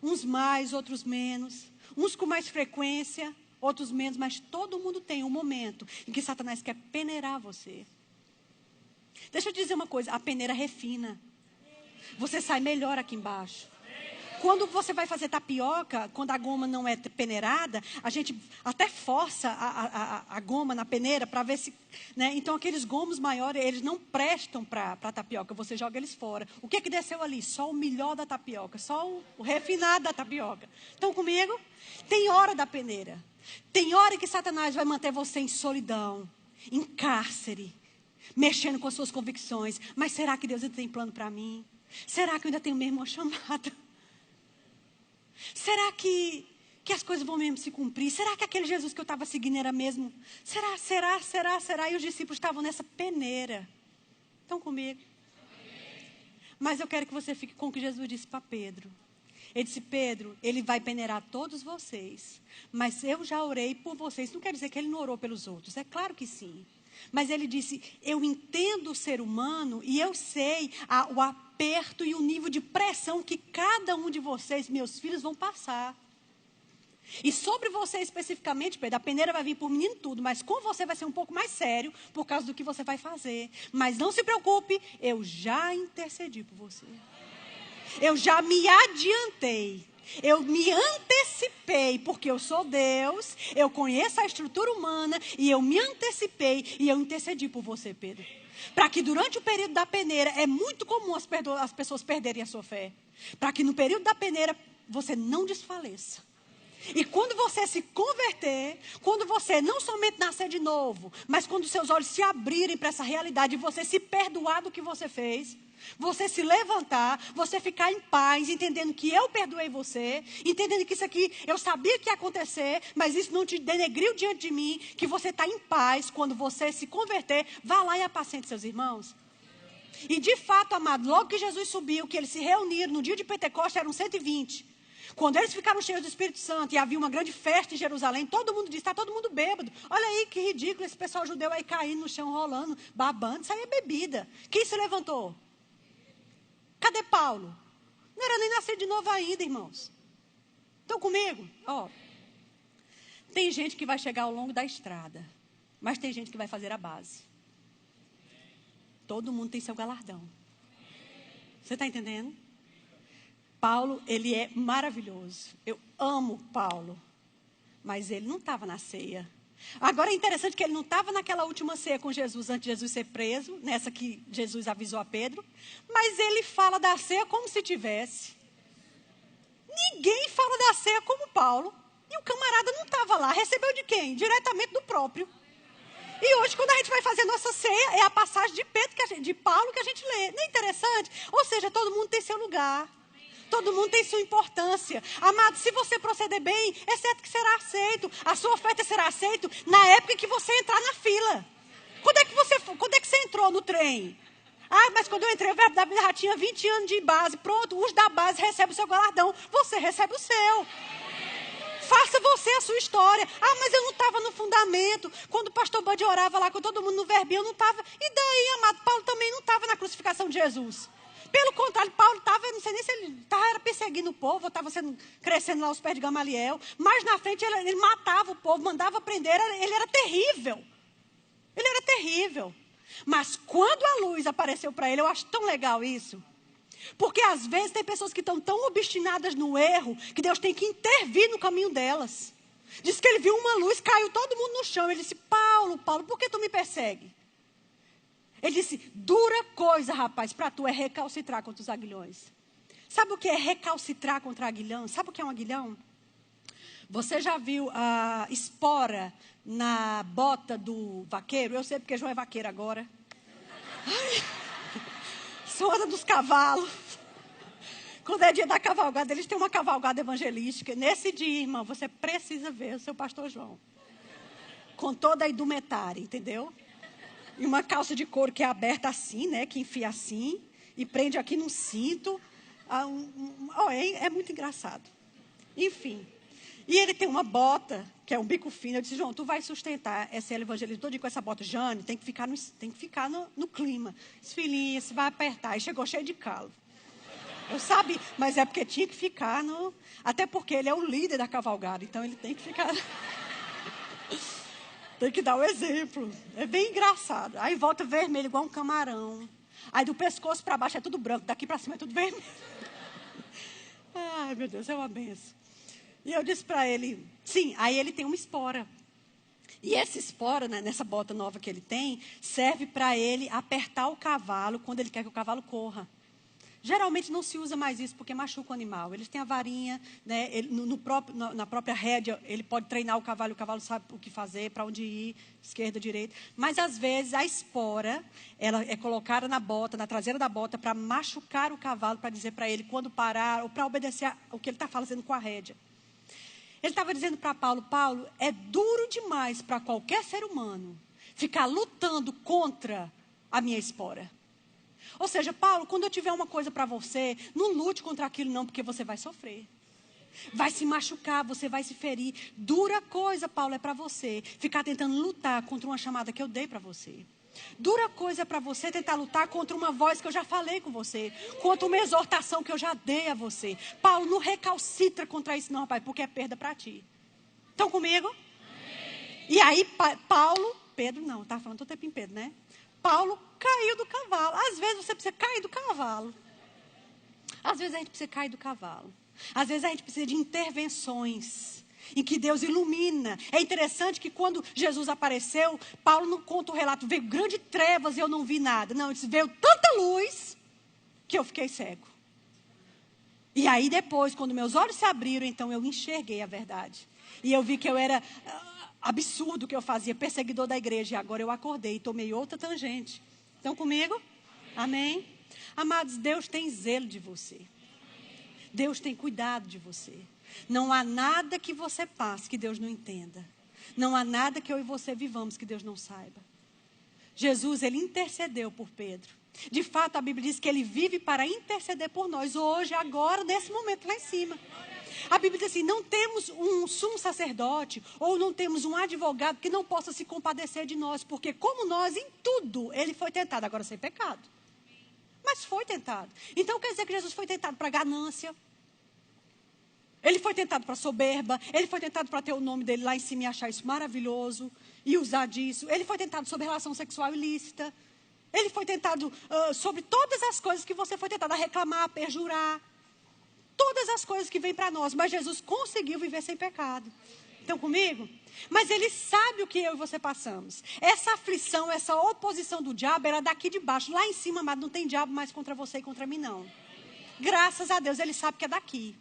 Uns mais, outros menos. Uns com mais frequência, outros menos. Mas todo mundo tem um momento em que Satanás quer peneirar você. Deixa eu te dizer uma coisa, a peneira refina. Você sai melhor aqui embaixo. Quando você vai fazer tapioca, quando a goma não é peneirada, a gente até força a goma na peneira para ver se... Né? Então, aqueles gomos maiores, eles não prestam para tapioca, você joga eles fora. O que é que desceu ali? Só o melhor da tapioca, só o refinado da tapioca. Estão comigo? Tem hora da peneira. Tem hora que Satanás vai manter você em solidão, em cárcere, mexendo com as suas convicções. Mas será que Deus ainda tem plano para mim? Será que eu ainda tenho mesmo uma chamada? Será que as coisas vão mesmo se cumprir? Será que aquele Jesus que eu estava seguindo era mesmo? Será? E os discípulos estavam nessa peneira. Estão comigo? Mas eu quero que você fique com o que Jesus disse para Pedro. Ele disse, Pedro, ele vai peneirar todos vocês. Mas eu já orei por vocês. Não quer dizer que ele não orou pelos outros. É claro que sim. Mas ele disse, eu entendo o ser humano e eu sei o aperto e o nível de pressão que cada um de vocês, meus filhos, vão passar. E sobre você especificamente, Pedro, a peneira vai vir por menino tudo, mas com você vai ser um pouco mais sério por causa do que você vai fazer. Mas não se preocupe, eu já intercedi por você. Eu já me adiantei. Eu me antecipei, porque eu sou Deus, eu conheço a estrutura humana, e eu me antecipei e eu intercedi por você, Pedro. Para que durante o período da peneira, é muito comum as pessoas perderem a sua fé. Para que no período da peneira, você não desfaleça. E quando você se converter, quando você não somente nascer de novo, mas quando seus olhos se abrirem para essa realidade, e você se perdoar do que você fez, você se levantar, você ficar em paz, entendendo que eu perdoei você, entendendo que isso aqui eu sabia que ia acontecer, mas isso não te denegriu diante de mim, que você está em paz quando você se converter, vá lá e apacente seus irmãos. E de fato, amado, logo que Jesus subiu, que eles se reuniram no dia de Pentecostes, eram 120. Quando eles ficaram cheios do Espírito Santo e havia uma grande festa em Jerusalém, todo mundo disse, está todo mundo bêbado. Olha aí que ridículo esse pessoal judeu aí caindo no chão, rolando, babando, isso aí é bebida. Quem se levantou? Cadê Paulo? Não era nem nascer de novo ainda, irmãos. Estão comigo? Ó, tem gente que vai chegar ao longo da estrada, mas tem gente que vai fazer a base. Todo mundo tem seu galardão. Você está entendendo? Paulo, ele é maravilhoso. Eu amo Paulo. Mas ele não estava na ceia. Agora é interessante que ele não estava naquela última ceia com Jesus, antes de Jesus ser preso, nessa que Jesus avisou a Pedro. Mas ele fala da ceia como se tivesse. Ninguém fala da ceia como Paulo. E o camarada não estava lá. Recebeu de quem? Diretamente do próprio. E hoje, quando a gente vai fazer nossa ceia, é a passagem de Pedro, de Paulo que a gente lê. Não é interessante? Ou seja, todo mundo tem seu lugar. Todo mundo tem sua importância. Amado, se você proceder bem, é certo que será aceito. A sua oferta será aceita na época em que você entrar na fila. Quando é que você entrou no trem? Ah, mas quando eu entrei, o Verbo da Vida já tinha 20 anos de base. Pronto, os da base recebem o seu galardão. Você recebe o seu. Faça você a sua história. Ah, mas eu não estava no fundamento. Quando o pastor Bud orava lá com todo mundo no verbinho, eu não estava. E daí, amado, Paulo também não estava na crucificação de Jesus. Pelo contrário, Paulo estava, não sei nem se ele estava perseguindo o povo, estava crescendo lá aos pés de Gamaliel. Mas na frente ele matava o povo, mandava prender, ele era terrível. Ele era terrível. Mas quando a luz apareceu para ele, eu acho tão legal isso. Porque às vezes tem pessoas que estão tão obstinadas no erro, que Deus tem que intervir no caminho delas. Diz que ele viu uma luz, caiu todo mundo no chão. Ele disse, Paulo, por que tu me persegue? Ele disse, dura coisa, rapaz, para tu é recalcitrar contra os aguilhões. Sabe o que é recalcitrar contra aguilhão? Sabe o que é um aguilhão? Você já viu a espora na bota do vaqueiro? Eu sei porque João é vaqueiro agora. Ai. coração anda dos cavalos. Quando é dia da cavalgada, eles têm uma cavalgada evangelística. Nesse dia, irmão, você precisa ver o seu pastor João. Com toda a indumentária, entendeu? E uma calça de couro que é aberta assim, né? Que enfia assim e prende aqui no cinto. É muito engraçado. Enfim. E ele tem uma bota, que é um bico fino. Eu disse, João, tu vai sustentar esse evangelista todo dia com essa bota. Jane, tem que ficar no clima. Esse filhinho, você vai apertar. E chegou cheio de calo. Eu sabia, mas é porque tinha que ficar no... Até porque ele é o líder da cavalgada, então ele tem que ficar... Tem que dar o exemplo. É bem engraçado. Aí volta vermelho igual um camarão. Aí do pescoço para baixo é tudo branco, daqui para cima é tudo vermelho. Ai, meu Deus, é uma benção. E eu disse para ele, sim, aí ele tem uma espora. E essa espora, né, nessa bota nova que ele tem, serve para ele apertar o cavalo quando ele quer que o cavalo corra. Geralmente não se usa mais isso porque machuca o animal. Eles têm a varinha, né? Na própria rédea, ele pode treinar o cavalo sabe o que fazer, para onde ir, esquerda, direita. Mas às vezes a espora, ela é colocada na bota, na traseira da bota, para machucar o cavalo, para dizer para ele quando parar, ou para obedecer o que ele está fazendo com a rédea. Ele estava dizendo para Paulo, é duro demais para qualquer ser humano ficar lutando contra a minha espora. Ou seja, Paulo, quando eu tiver uma coisa para você, não lute contra aquilo não, porque você vai sofrer. Vai se machucar, você vai se ferir. Dura coisa, Paulo, é para você ficar tentando lutar contra uma chamada que eu dei para você. Dura coisa é para você tentar lutar contra uma voz que eu já falei com você. Contra uma exortação que eu já dei a você. Paulo, não recalcitra contra isso não, rapaz, porque é perda para ti. Estão comigo? Amém. E aí, Pedro não, tá falando todo tempo em Pedro, né? Paulo caiu do cavalo. Às vezes você precisa cair do cavalo. Às vezes a gente precisa cair do cavalo. Às vezes a gente precisa de intervenções em que Deus ilumina. É interessante que quando Jesus apareceu, Paulo não conta o relato, veio grande trevas e eu não vi nada. Não, ele disse, veio tanta luz que eu fiquei cego. E aí depois, quando meus olhos se abriram, então eu enxerguei a verdade. E eu vi que eu era... absurdo que eu fazia, perseguidor da igreja. E agora eu acordei e tomei outra tangente. Estão comigo? Amém? Amados, Deus tem zelo de você. Deus tem cuidado de você. Não há nada que você passe que Deus não entenda. Não há nada que eu e você vivamos que Deus não saiba. Jesus, ele intercedeu por Pedro. De fato, a Bíblia diz que ele vive para interceder por nós. Hoje, agora, nesse momento lá em cima. A Bíblia diz assim, não temos um sumo sacerdote ou não temos um advogado que não possa se compadecer de nós, porque como nós, em tudo, ele foi tentado, agora sem pecado. Mas foi tentado. Então quer dizer que Jesus foi tentado para ganância, ele foi tentado para soberba, ele foi tentado para ter o nome dele lá em cima e achar isso maravilhoso e usar disso. Ele foi tentado sobre relação sexual ilícita, ele foi tentado sobre todas as coisas que você foi tentado a reclamar, a perjurar. Todas as coisas que vêm para nós. Mas Jesus conseguiu viver sem pecado. Estão comigo? Mas ele sabe o que eu e você passamos. Essa aflição, essa oposição do diabo era daqui de baixo. Lá em cima, amado, não tem diabo mais contra você e contra mim, não. Graças a Deus, ele sabe que é daqui.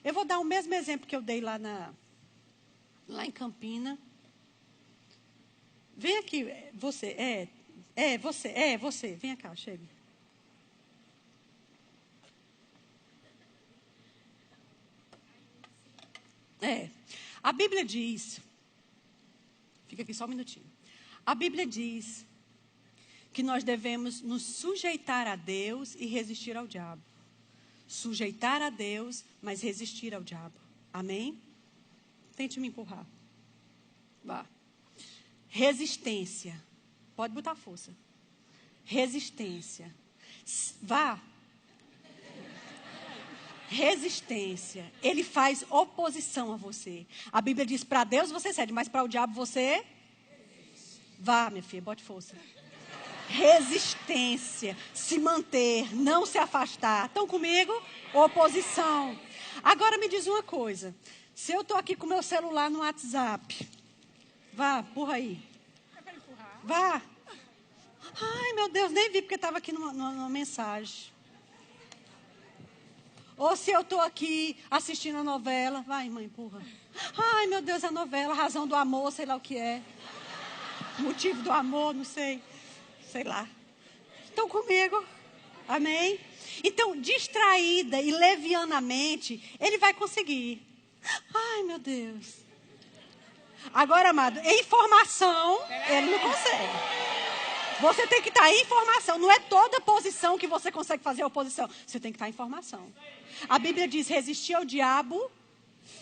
Eu vou dar o mesmo exemplo que eu dei lá em Campina. Vem aqui, você. Você. Vem cá, chega. A Bíblia diz, fica aqui só um minutinho. A Bíblia diz que nós devemos nos sujeitar a Deus e resistir ao diabo. Sujeitar a Deus, mas resistir ao diabo. Amém? Tente me empurrar. Vá. Resistência. Pode botar força. Resistência. Vá. Resistência. Ele faz oposição a você. A Bíblia diz, para Deus você cede, mas para o diabo você... Vá, minha filha, bote força. Resistência. Se manter, não se afastar. Estão comigo? Oposição. Agora me diz uma coisa. Se eu estou aqui com meu celular no WhatsApp... Vá, empurra aí. Vá. Ai, meu Deus, nem vi porque estava aqui numa mensagem. Ou se eu estou aqui assistindo a novela. Vai, mãe, empurra. Ai, meu Deus, a novela, razão do amor, sei lá o que é. Motivo do amor, não sei. Sei lá. Estão comigo? Amém? Então, distraída e levianamente, ele vai conseguir. Ai, meu Deus. Agora, amado, em formação, ele não consegue. Você tem que estar em formação. Não é toda posição que você consegue fazer oposição. Você tem que estar em formação. A Bíblia diz, resistir ao diabo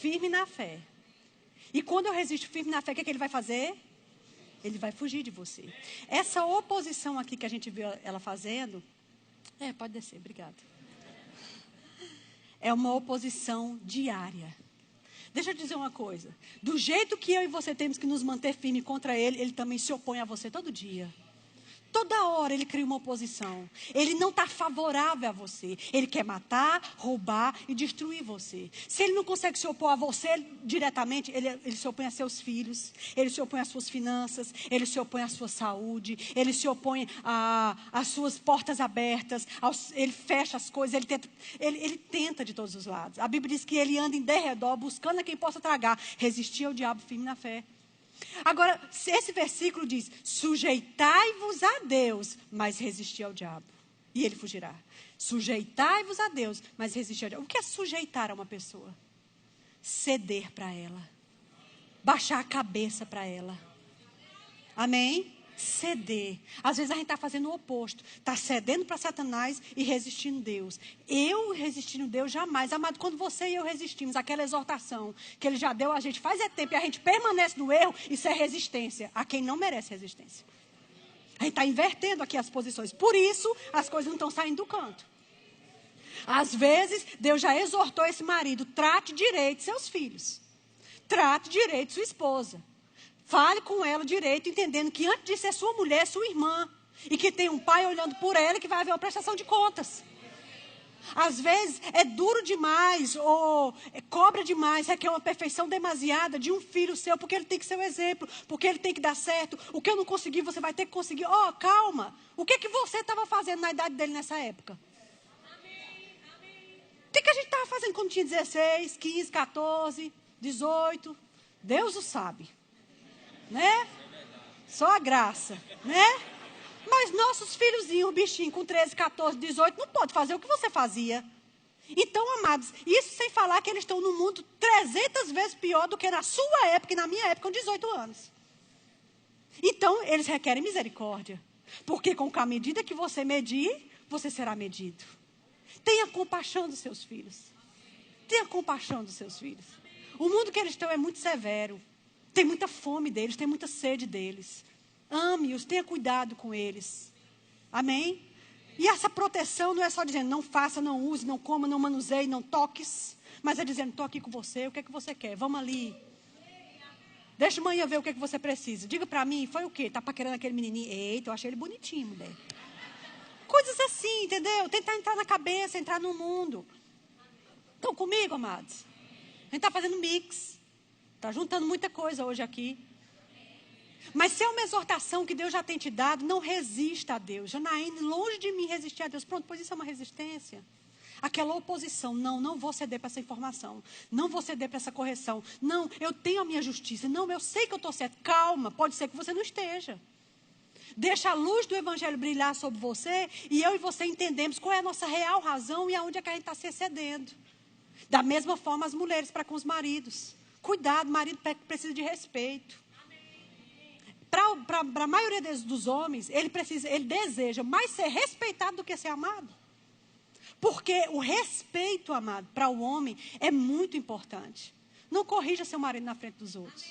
firme na fé. E quando eu resisto firme na fé, o que ele vai fazer? Ele vai fugir de você. Essa oposição aqui que a gente viu ela fazendo... pode descer, obrigada. É uma oposição diária. Deixa eu dizer uma coisa. Do jeito que eu e você temos que nos manter firme contra ele, ele também se opõe a você todo dia. Toda hora ele cria uma oposição. Ele não está favorável a você. Ele quer matar, roubar e destruir você. Se ele não consegue se opor a você diretamente, ele se opõe a seus filhos. Ele se opõe às suas finanças. Ele se opõe à sua saúde. Ele se opõe às suas portas abertas. Ele fecha as coisas. Ele tenta de todos os lados. A Bíblia diz que ele anda em derredor buscando a quem possa tragar. Resistir ao diabo firme na fé. Agora, esse versículo diz, sujeitai-vos a Deus, mas resisti ao diabo, e ele fugirá. Sujeitai-vos a Deus, mas resisti ao diabo. O que é sujeitar a uma pessoa? Ceder para ela. Baixar a cabeça para ela. Amém? Ceder. Às vezes a gente está fazendo o oposto. Está cedendo para Satanás e resistindo a Deus. Eu resistindo a Deus jamais. Amado, quando você e eu resistimos aquela exortação que ele já deu a gente faz tempo e a gente permanece no erro, isso é resistência a quem não merece resistência. A gente está invertendo aqui as posições. Por isso, as coisas não estão saindo do canto. Às vezes, Deus já exortou esse marido. Trate direito seus filhos. Trate direito sua esposa. Fale com ela direito, entendendo que antes de ser sua mulher, é sua irmã. E que tem um pai olhando por ela e que vai haver uma prestação de contas. Às vezes é duro demais ou cobra demais, requer uma perfeição demasiada de um filho seu, porque ele tem que ser o exemplo, porque ele tem que dar certo. O que eu não consegui, você vai ter que conseguir. Calma. O que você estava fazendo na idade dele nessa época? O que a gente estava fazendo quando tinha 16, 15, 14, 18? Deus o sabe. Né? Só a graça, né? Mas nossos filhozinhos, o bichinho com 13, 14, 18, não pode fazer o que você fazia. Então, amados, isso sem falar que eles estão no mundo 300 vezes pior do que na sua época e na minha época, com 18 anos. Então, eles requerem misericórdia. Porque com a medida que você medir, você será medido. Tenha compaixão dos seus filhos. Tenha compaixão dos seus filhos. O mundo que eles estão é muito severo. Tem muita fome deles, tem muita sede deles. Ame-os, tenha cuidado com eles. Amém? E essa proteção não é só dizendo, não faça, não use, não coma, não manuseie, não toques. Mas é dizendo, estou aqui com você, o que é que você quer? Vamos ali. Deixa amanhã ver o que é que você precisa. Diga para mim, foi o quê? Está paquerando aquele menininho? Eita, eu achei ele bonitinho, mulher. Coisas assim, entendeu? Tentar entrar na cabeça, entrar no mundo. Estão comigo, amados? A gente está fazendo mix. Está juntando muita coisa hoje aqui. Mas se é uma exortação que Deus já tem te dado, não resista a Deus. Janaína, longe de mim resistir a Deus. Pronto, pois isso é uma resistência. Aquela oposição. Não vou ceder para essa informação. Não vou ceder para essa correção. Não, eu tenho a minha justiça. Não, eu sei que eu estou certo. Calma, pode ser que você não esteja. Deixa a luz do Evangelho brilhar sobre você e eu e você entendemos qual é a nossa real razão e aonde é que a gente está se excedendo. Da mesma forma as mulheres para com os maridos. Cuidado, marido precisa de respeito. Para a maioria dos homens, ele deseja mais ser respeitado do que ser amado. Porque o respeito, amado, para o homem é muito importante. Não corrija seu marido na frente dos outros.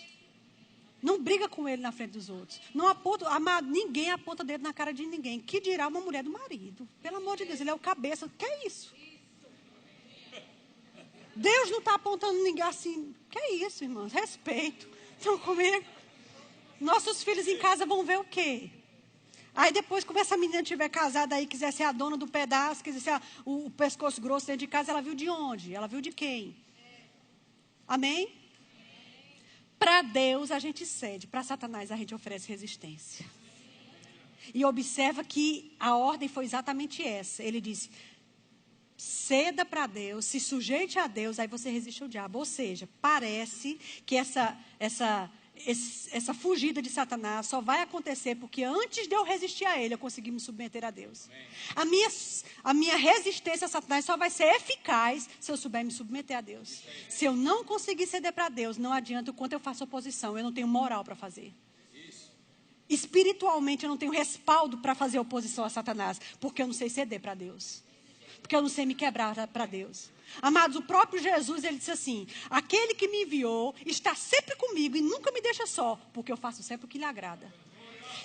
Não briga com ele na frente dos outros. Não aponta, amado, ninguém aponta dedo na cara de ninguém. Que dirá uma mulher do marido? Pelo amor de Deus, ele é o cabeça. Que é isso? Deus não está apontando ninguém assim. Que é isso, irmãos? Respeito. Estão comigo? Nossos filhos em casa vão ver o quê? Aí depois, como essa menina estiver casada aí, quiser ser a dona do pedaço, quiser ser o pescoço grosso dentro de casa, ela viu de onde? Ela viu de quem? Amém? Para Deus a gente cede, para Satanás a gente oferece resistência. E observa que a ordem foi exatamente essa. Ele disse, ceda para Deus, se sujeite a Deus, aí você resiste ao diabo. Ou seja, parece que essa essa fugida de Satanás só vai acontecer porque antes de eu resistir a ele, eu consegui me submeter a Deus. A minha resistência a Satanás só vai ser eficaz se eu souber me submeter a Deus. Se eu não conseguir ceder para Deus, não adianta o quanto eu faço oposição, eu não tenho moral para fazer. Espiritualmente eu não tenho respaldo para fazer oposição a Satanás, porque eu não sei ceder para Deus. Porque eu não sei me quebrar para Deus. Amados, o próprio Jesus, ele disse assim: aquele que me enviou está sempre comigo e nunca me deixa só, porque eu faço sempre o que lhe agrada.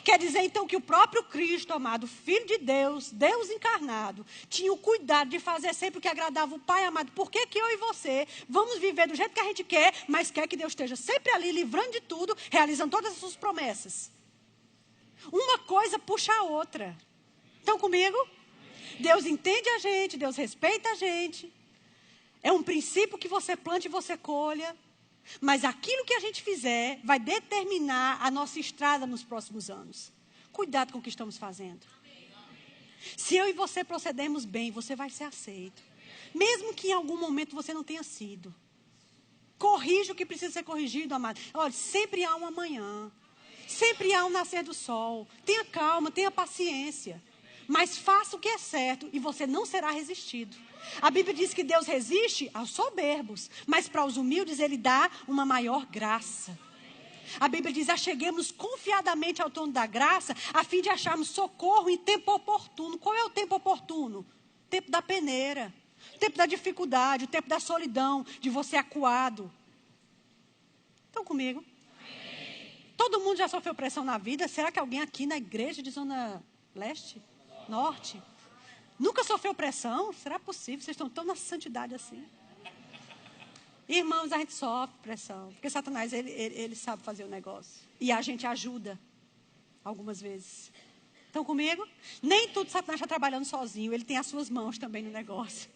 Quer dizer então que o próprio Cristo, amado, Filho de Deus, Deus encarnado, tinha o cuidado de fazer sempre o que agradava o Pai, amado. Por que eu e você vamos viver do jeito que a gente quer, mas quer que Deus esteja sempre ali, livrando de tudo, realizando todas as suas promessas? Uma coisa puxa a outra. Estão comigo? Deus entende a gente, Deus respeita a gente. É um princípio que você plante e você colha. Mas aquilo que a gente fizer vai determinar a nossa estrada nos próximos anos. Cuidado com o que estamos fazendo. Se eu e você procedermos bem, você vai ser aceito. Mesmo que em algum momento você não tenha sido. Corrija o que precisa ser corrigido, amado. Olha, sempre há um amanhã. Sempre há um nascer do sol. Tenha calma, tenha paciência. Mas faça o que é certo e você não será resistido. A Bíblia diz que Deus resiste aos soberbos, mas para os humildes Ele dá uma maior graça. A Bíblia diz: acheguemos confiadamente ao trono da graça, a fim de acharmos socorro em tempo oportuno. Qual é o tempo oportuno? O tempo da peneira, o tempo da dificuldade, o tempo da solidão, de você acuado. Estão comigo? Todo mundo já sofreu pressão na vida. Será que alguém aqui na igreja de Zona Leste? Norte? Nunca sofreu pressão? Será possível? Vocês estão tão na santidade assim. Irmãos, a gente sofre pressão. Porque Satanás, ele sabe fazer o negócio. E a gente ajuda. Algumas vezes. Estão comigo? Nem tudo Satanás está trabalhando sozinho. Ele tem as suas mãos também no negócio.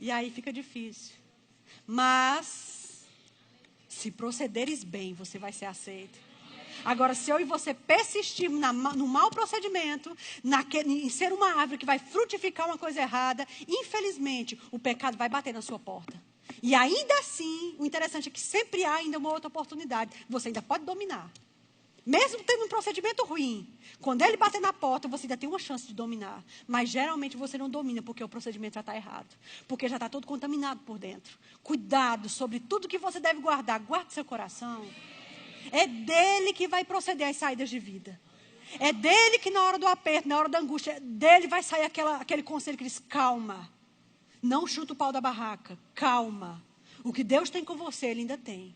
E aí fica difícil. Mas, se procederes bem, você vai ser aceito. Agora, se eu e você persistirmos no mau procedimento, em ser uma árvore que vai frutificar uma coisa errada, infelizmente, o pecado vai bater na sua porta. E ainda assim, o interessante é que sempre há ainda uma outra oportunidade. Você ainda pode dominar. Mesmo tendo um procedimento ruim, quando ele bater na porta, você ainda tem uma chance de dominar. Mas geralmente você não domina porque o procedimento já está errado. Porque já está todo contaminado por dentro. Cuidado sobre tudo que você deve guardar. Guarde seu coração. É dele que vai proceder as saídas de vida. É dele que na hora do aperto, na hora da angústia, dele vai sair aquele conselho que diz: calma. Não chuta o pau da barraca. Calma. O que Deus tem com você, Ele ainda tem.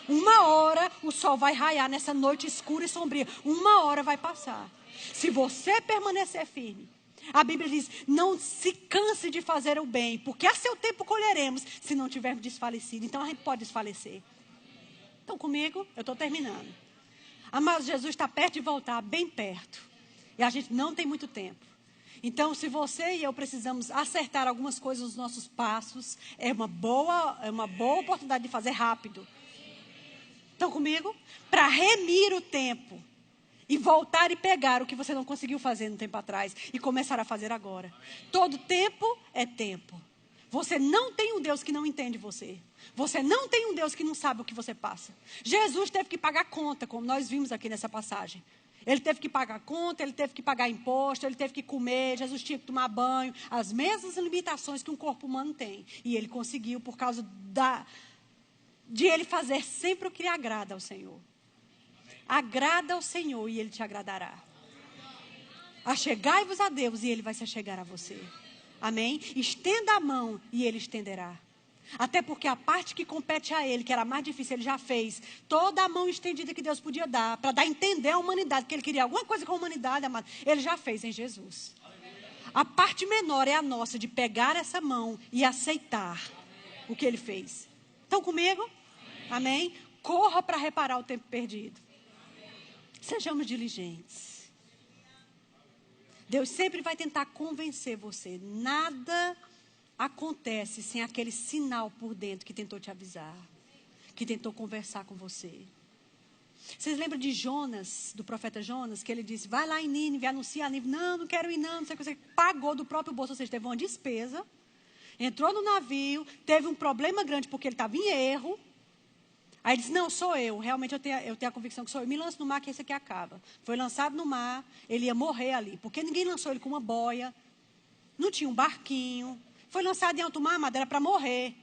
Uma hora o sol vai raiar nessa noite escura e sombria. Uma hora vai passar. Se você permanecer firme, a Bíblia diz: não se canse de fazer o bem, porque a seu tempo colheremos se não tivermos desfalecido. Então a gente pode desfalecer. Estão comigo? Eu estou terminando. Amados, Jesus está perto de voltar, bem perto. E a gente não tem muito tempo. Então, se você e eu precisamos acertar algumas coisas nos nossos passos, é uma boa oportunidade de fazer rápido. Estão comigo? Para remir o tempo. E voltar e pegar o que você não conseguiu fazer no tempo atrás. E começar a fazer agora. Todo tempo é tempo. Você não tem um Deus que não entende você. Você não tem um Deus que não sabe o que você passa. Jesus teve que pagar conta, como nós vimos aqui nessa passagem. Ele teve que pagar conta, ele teve que pagar imposto, ele teve que comer, Jesus tinha que tomar banho. As mesmas limitações que um corpo humano tem. E ele conseguiu por causa de ele fazer sempre o que lhe agrada ao Senhor. Agrada ao Senhor e Ele te agradará. Achegai-vos a Deus e Ele vai se achegar a você. Amém? Estenda a mão e Ele estenderá. Até porque a parte que compete a Ele, que era a mais difícil, Ele já fez. Toda a mão estendida que Deus podia dar, para dar a entender à humanidade, que Ele queria alguma coisa com a humanidade, amado, Ele já fez em Jesus. A parte menor é a nossa, de pegar essa mão e aceitar o que Ele fez. Estão comigo? Amém? Corra para reparar o tempo perdido. Sejamos diligentes. Deus sempre vai tentar convencer você. Nada acontece sem aquele sinal por dentro que tentou te avisar, que tentou conversar com você. Vocês lembram de Jonas, do profeta Jonas, que ele disse: vai lá em Nínive, anuncia a Nínive. Não quero ir não sei o que. Você pagou do próprio bolso, ou seja, teve uma despesa, entrou no navio, teve um problema grande porque ele estava em erro. Aí ele disse, não, sou eu. Realmente eu tenho a convicção que sou eu. Me lança no mar que esse aqui acaba. Foi lançado no mar, ele ia morrer ali. Porque ninguém lançou ele com uma boia. Não tinha um barquinho. Foi lançado em alto mar, amado, era para morrer.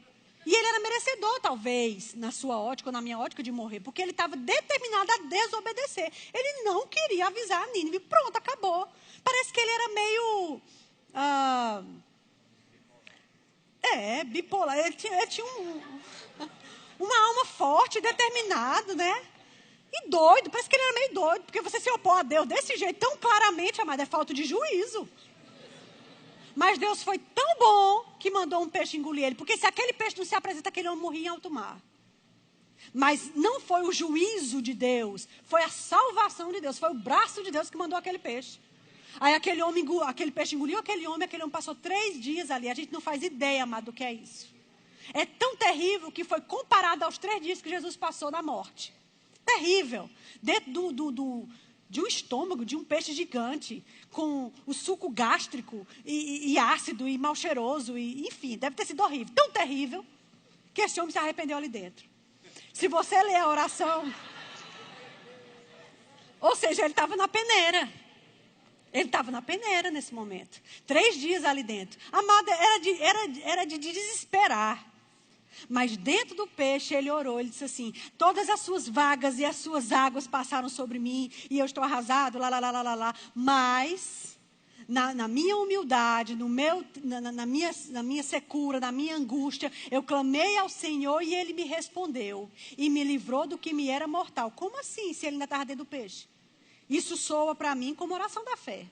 E ele era merecedor, talvez, na sua ótica ou na minha ótica, de morrer. Porque ele estava determinado a desobedecer. Ele não queria avisar a Nínive. Pronto, acabou. Parece que ele era meio... bipolar. Ele tinha uma alma forte, determinado, né? E doido. Parece que ele era meio doido. Porque você se opor a Deus desse jeito, tão claramente, amado, é falta de juízo. Mas Deus foi tão bom que mandou um peixe engolir ele. Porque se aquele peixe não se apresenta, aquele homem morria em alto mar. Mas não foi o juízo de Deus. Foi a salvação de Deus. Foi o braço de Deus que mandou aquele peixe. Aí aquele peixe engoliu aquele homem passou 3 dias ali. A gente não faz ideia, amado, do que é isso. É tão terrível que foi comparado aos 3 dias que Jesus passou na morte. Terrível. Dentro de um estômago, de um peixe gigante, com o suco gástrico e ácido e mal cheiroso, enfim, deve ter sido horrível. Tão terrível que esse homem se arrependeu ali dentro. Se você ler a oração, ou seja, ele estava na peneira. Ele estava na peneira nesse momento. 3 dias ali dentro. Amada, era de desesperar. Mas dentro do peixe ele orou, ele disse assim, todas as suas vagas e as suas águas passaram sobre mim e eu estou arrasado, mas na minha humildade, na minha secura, na minha angústia, eu clamei ao Senhor e Ele me respondeu e me livrou do que me era mortal. Como assim, se ele ainda estava dentro do peixe? Isso soa para mim como oração da fé.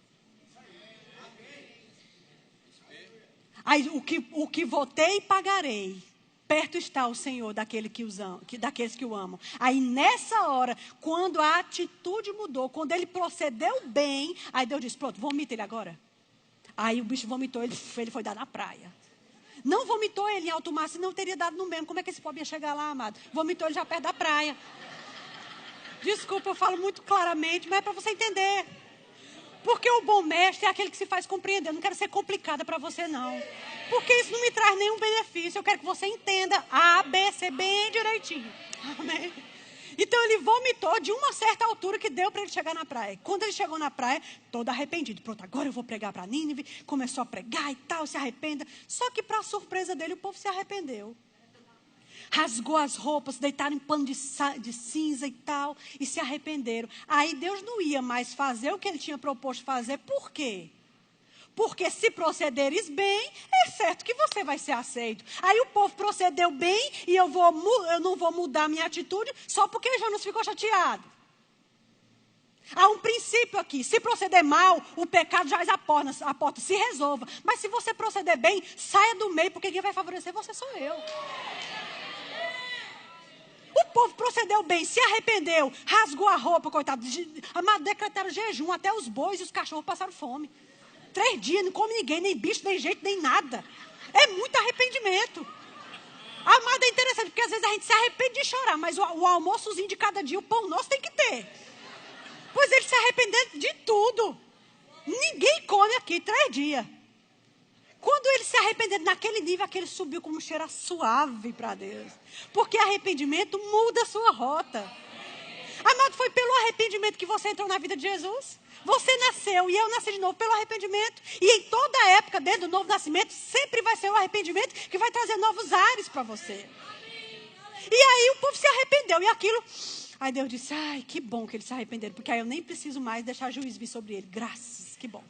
Aí, o que votei, pagarei. Perto está o Senhor daqueles que o amam. Aí nessa hora, quando a atitude mudou, quando ele procedeu bem, aí Deus disse, pronto, vomita ele agora. Aí o bicho vomitou, ele foi dar na praia. Não vomitou ele em alto mar, senão teria dado no mesmo. Como é que esse pobre ia chegar lá, amado? Vomitou ele já perto da praia. Desculpa, eu falo muito claramente, mas é para você entender. Porque o bom mestre é aquele que se faz compreender. Eu não quero ser complicada para você, não. Porque isso não me traz nenhum benefício. Eu quero que você entenda A, B, C, bem direitinho. Amém? Então ele vomitou de uma certa altura que deu para ele chegar na praia. Quando ele chegou na praia, todo arrependido. Pronto, agora eu vou pregar para Nínive. Começou a pregar e tal, se arrependa. Só que para surpresa dele, o povo se arrependeu. Rasgou as roupas, deitaram em pano de cinza e tal, e se arrependeram. Aí Deus não ia mais fazer o que ele tinha proposto fazer. Por quê? Porque se procederes bem, é certo que você vai ser aceito. Aí o povo procedeu bem e eu não vou mudar minha atitude só porque Jonas ficou chateado. Há um princípio aqui. Se proceder mal, o pecado já a porta, se resolva. Mas se você proceder bem, saia do meio, porque quem vai favorecer você sou eu. O povo procedeu bem, se arrependeu, rasgou a roupa, coitado. Decretaram jejum, até os bois e os cachorros passaram fome. 3 dias, não come ninguém, nem bicho, nem jeito, nem nada. É muito arrependimento. Amado, é interessante, porque às vezes a gente se arrepende de chorar, mas o almoçozinho de cada dia, o pão nosso tem que ter. Pois ele se arrependeu de tudo. Ninguém come aqui 3 dias. Quando ele se arrependeu naquele nível, aquele subiu como um cheiro suave para Deus. Porque arrependimento muda a sua rota. Amado, foi pelo arrependimento que você entrou na vida de Jesus. Você nasceu e eu nasci de novo pelo arrependimento. E em toda a época, desde o novo nascimento, sempre vai ser o arrependimento que vai trazer novos ares para você. E aí o povo se arrependeu. E aquilo... Aí Deus disse, ai, que bom que eles se arrependeram. Porque aí eu nem preciso mais deixar juízo vir sobre ele. Graças, que bom.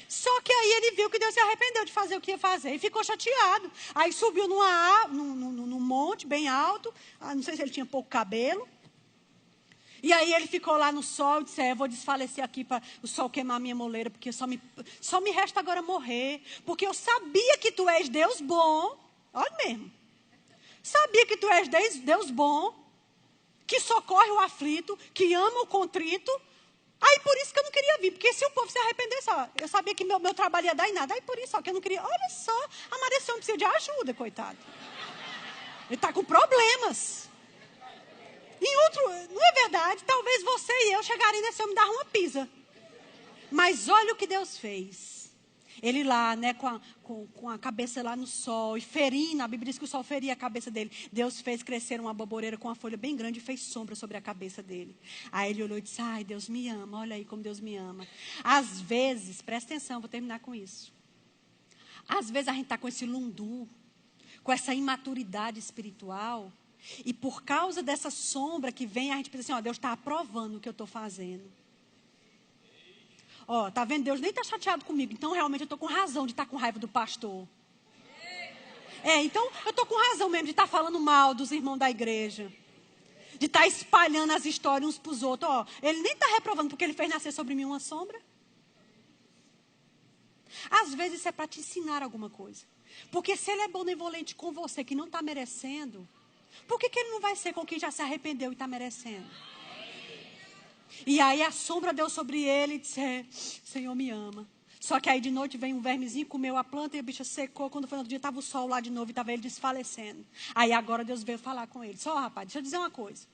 Só que aí ele viu que Deus se arrependeu de fazer o que ia fazer e ficou chateado. Aí subiu num monte bem alto, não sei se ele tinha pouco cabelo. E aí ele ficou lá no sol e disse, eu vou desfalecer aqui para o sol queimar a minha moleira, porque só me resta agora morrer. Porque eu sabia que tu és Deus bom, olha mesmo. Sabia que tu és Deus bom, que socorre o aflito, que ama o contrito. Aí por isso que eu não queria vir, porque se o povo se arrependesse, eu sabia que meu trabalho ia dar em nada. Aí por isso que eu não queria, olha só, a Marecião precisa de ajuda, coitado. Ele está com problemas. Não é verdade, talvez você e eu chegarem nesse homem dar uma pisa. Mas olha o que Deus fez. Ele lá, né, com a cabeça lá no sol, e ferindo, a Bíblia diz que o sol feria a cabeça dele. Deus fez crescer uma baboreira com uma folha bem grande e fez sombra sobre a cabeça dele. Aí ele olhou e disse, ai, Deus me ama, olha aí como Deus me ama. Às vezes, presta atenção, vou terminar com isso. Às vezes a gente está com esse lundu, com essa imaturidade espiritual, e por causa dessa sombra que vem, a gente pensa assim, ó, Deus está aprovando o que eu estou fazendo. Ó, tá vendo? Deus nem está chateado comigo. Então, realmente, eu estou com razão de estar com raiva do pastor. Então, eu estou com razão mesmo de estar falando mal dos irmãos da igreja. De estar espalhando as histórias uns para os outros. Ó, ele nem está reprovando porque ele fez nascer sobre mim uma sombra. Às vezes, isso é para te ensinar alguma coisa. Porque se ele é benevolente com você, que não está merecendo, por que ele não vai ser com quem já se arrependeu e está merecendo? E aí a sombra deu sobre ele e disse, Senhor me ama. Só que aí de noite vem um vermezinho, comeu a planta e a bicha secou. Quando foi no outro dia, estava o sol lá de novo e estava ele desfalecendo. Aí agora Deus veio falar com ele. Só, rapaz, deixa eu dizer uma coisa.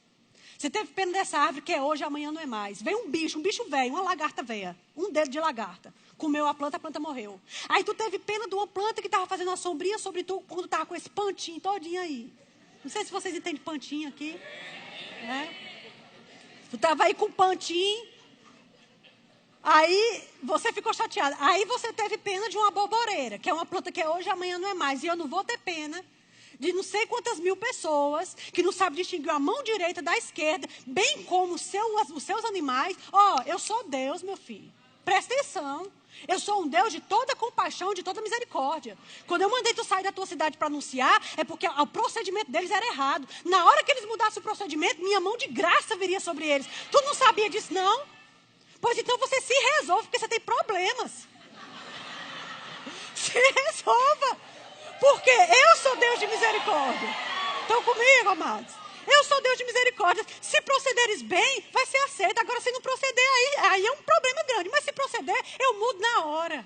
Você teve pena dessa árvore que é hoje, amanhã não é mais. Veio um bicho velho, uma lagarta velha. Um dedo de lagarta. Comeu a planta morreu. Aí tu teve pena de uma planta que estava fazendo uma sombrinha sobre tu, quando estava com esse pantinho todinho aí. Não sei se vocês entendem pantinho aqui. Né? Tu estava aí com um pantinho, aí você ficou chateado. Aí você teve pena de uma boboreira, que é uma planta que é hoje, amanhã não é mais. E eu não vou ter pena de não sei quantas mil pessoas que não sabem distinguir a mão direita da esquerda, bem como os seus animais. Ó, eu sou Deus, meu filho. Presta atenção. Eu sou um Deus de toda compaixão, de toda misericórdia. Quando eu mandei tu sair da tua cidade para anunciar, é porque o procedimento deles era errado. Na hora que eles mudassem o procedimento, minha mão de graça viria sobre eles. Tu não sabia disso, não? Pois então você se resolve, porque você tem problemas. Se resolva. Porque eu sou Deus de misericórdia. Estão comigo, amados? Eu sou Deus de misericórdia. Se procederes bem, vai ser aceito. Agora, se não proceder, aí é um problema grande. Mas se proceder, eu mudo na hora.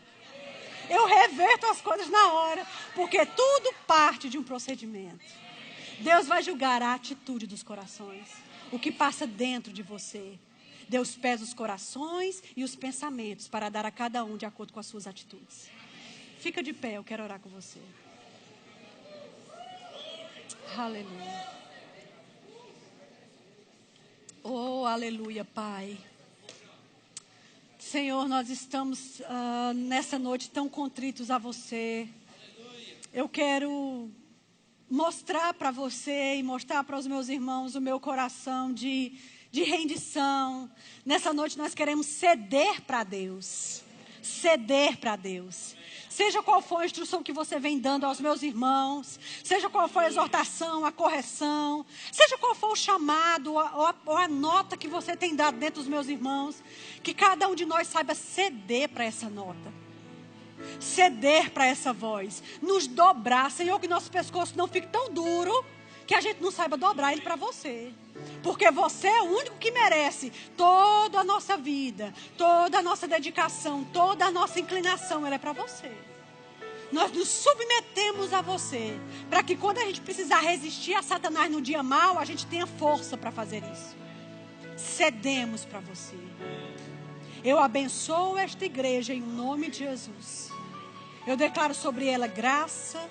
Eu reverto as coisas na hora. Porque tudo parte de um procedimento. Deus vai julgar a atitude dos corações. O que passa dentro de você. Deus pesa os corações e os pensamentos para dar a cada um de acordo com as suas atitudes. Fica de pé, eu quero orar com você. Aleluia. Oh, aleluia, Pai. Senhor, nós estamos nessa noite tão contritos a você. Eu quero mostrar para você e mostrar para os meus irmãos o meu coração de rendição. Nessa noite nós queremos ceder para Deus. Ceder para Deus. Seja qual for a instrução que você vem dando aos meus irmãos, seja qual for a exortação, a correção, seja qual for o chamado ou a nota que você tem dado dentro dos meus irmãos, que cada um de nós saiba ceder para essa nota, ceder para essa voz, nos dobrar, Senhor, que nosso pescoço não fique tão duro, que a gente não saiba dobrar ele para você. Porque você é o único que merece toda a nossa vida, toda a nossa dedicação, toda a nossa inclinação, ela é para você. Nós nos submetemos a você, para que quando a gente precisar resistir a Satanás no dia mau, a gente tenha força para fazer isso. Cedemos para você. Eu abençoo esta igreja em nome de Jesus. Eu declaro sobre ela graça,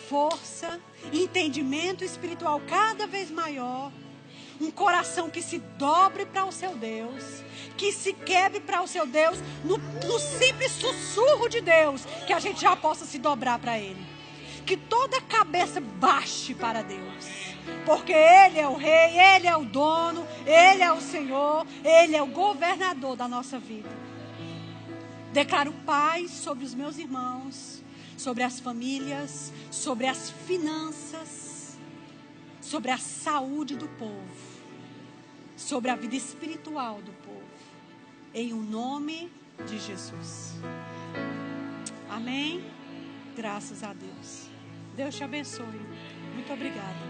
força, entendimento espiritual cada vez maior. Um coração que se dobre para o seu Deus, que se quebre para o seu Deus, no simples sussurro de Deus, que a gente já possa se dobrar para Ele. Que toda cabeça baixe para Deus, porque Ele é o Rei, Ele é o dono, Ele é o Senhor, Ele é o governador da nossa vida. Declaro paz sobre os meus irmãos, sobre as famílias, sobre as finanças, sobre a saúde do povo, sobre a vida espiritual do povo, em o nome de Jesus. Amém? Graças a Deus. Deus te abençoe. Muito obrigada.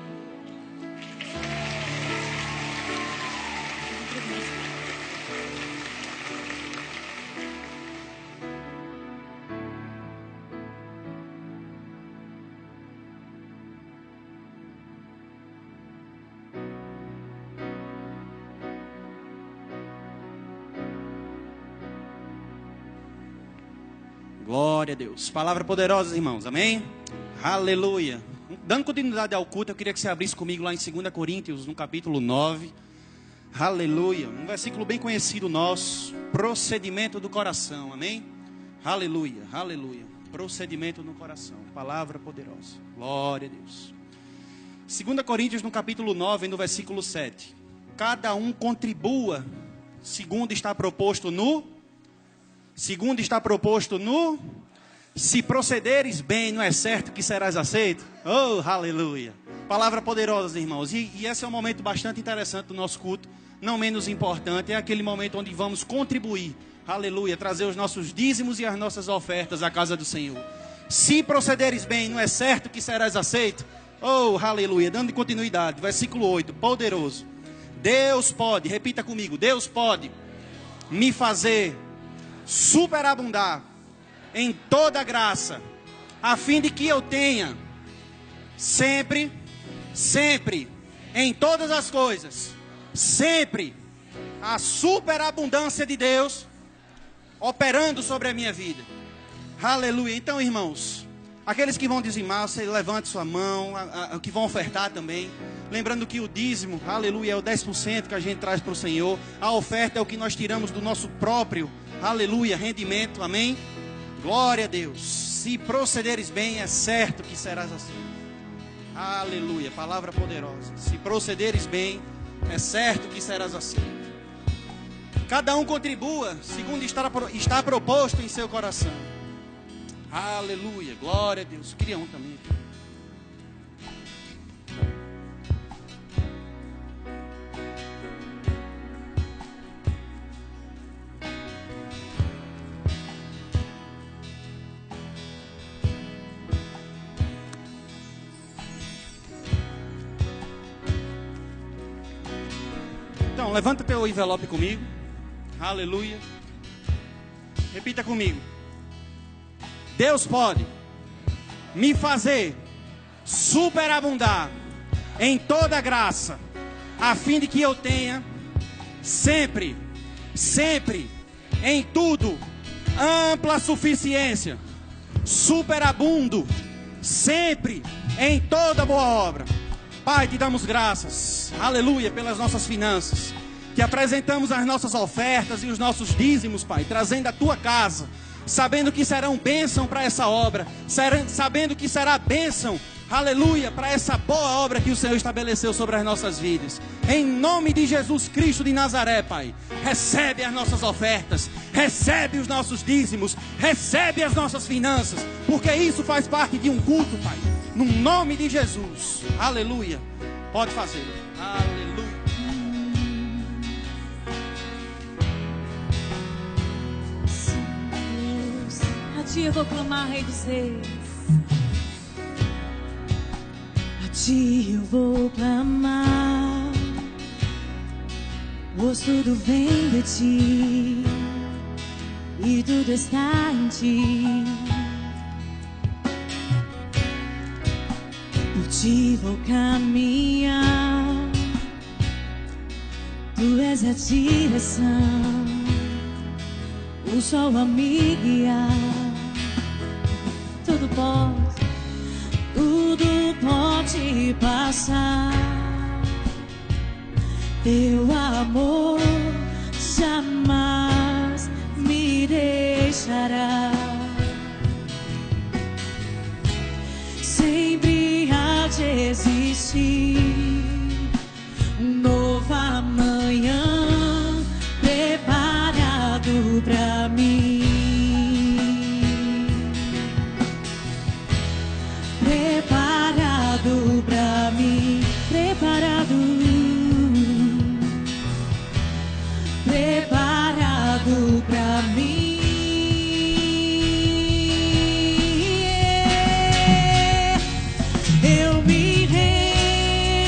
Glória a Deus. Palavra poderosa, irmãos. Amém? Aleluia. Dando continuidade ao culto, eu queria que você abrisse comigo lá em 2 Coríntios, no capítulo 9. Aleluia. Um versículo bem conhecido nosso. Procedimento do coração. Amém? Aleluia. Aleluia. Procedimento no coração. Palavra poderosa. Glória a Deus. 2 Coríntios, no capítulo 9, no versículo 7. Cada um contribua segundo está proposto no... Se procederes bem, não é certo que serás aceito? Oh, aleluia. Palavra poderosa, irmãos. E esse é um momento bastante interessante do nosso culto. Não menos importante, é aquele momento onde vamos contribuir. Aleluia. Trazer os nossos dízimos e as nossas ofertas à casa do Senhor. Se procederes bem, não é certo que serás aceito? Oh, aleluia. Dando continuidade. Versículo 8. Poderoso. Deus pode, repita comigo. Deus pode me fazer superabundar em toda graça, a fim de que eu tenha sempre, em todas as coisas, sempre a superabundância de Deus operando sobre a minha vida. Aleluia. Então, irmãos, aqueles que vão dizimar, você levante sua mão, que vão ofertar também. Lembrando que o dízimo, aleluia, é o 10% que a gente traz para o Senhor. A oferta é o que nós tiramos do nosso próprio, aleluia, rendimento, amém? Glória a Deus. Se procederes bem, é certo que serás assim. Aleluia, palavra poderosa. Se procederes bem, é certo que serás assim. Cada um contribua segundo está proposto em seu coração. Aleluia, glória a Deus. Queria um também. Então, levanta teu envelope comigo. Aleluia. Repita comigo. Deus pode me fazer superabundar em toda graça, a fim de que eu tenha sempre, em tudo, ampla suficiência, superabundo, sempre, em toda boa obra. Pai, te damos graças, aleluia, pelas nossas finanças. Te apresentamos as nossas ofertas e os nossos dízimos, Pai, trazendo a tua casa, sabendo que serão bênção para essa obra, sabendo que será bênção, aleluia, para essa boa obra que o Senhor estabeleceu sobre as nossas vidas. Em nome de Jesus Cristo de Nazaré, Pai, recebe as nossas ofertas, recebe os nossos dízimos, recebe as nossas finanças, porque isso faz parte de um culto, Pai. No nome de Jesus, aleluia. Pode fazer, aleluia. A ti eu vou clamar, Rei dos Reis. A ti eu vou clamar, pois tudo vem de ti e tudo está em ti. Por ti vou caminhar, tu és a direção, o sol a me guiar. Tudo pode passar, teu amor jamais me deixará. Sempre há de existir um novo amanhã preparado pra mim. Preparado pra mim, preparado pra mim. Eu me rendo.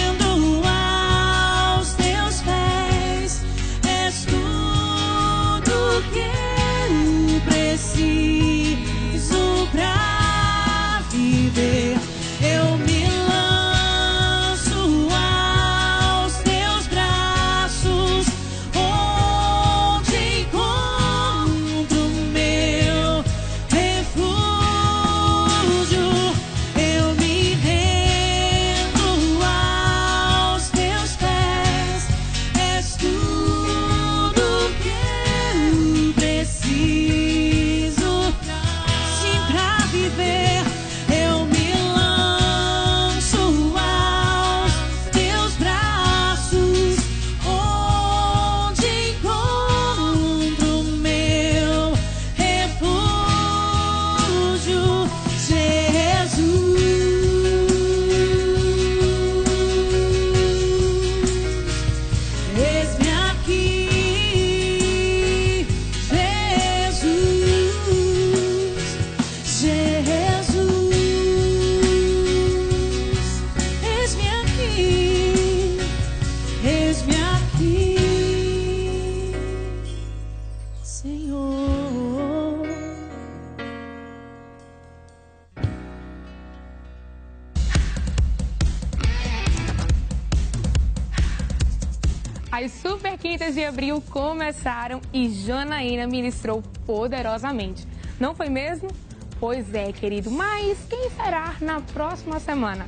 As Super Quintas de Abril começaram e Janaína ministrou poderosamente. Não foi mesmo? Pois é, querido. Mas quem será na próxima semana?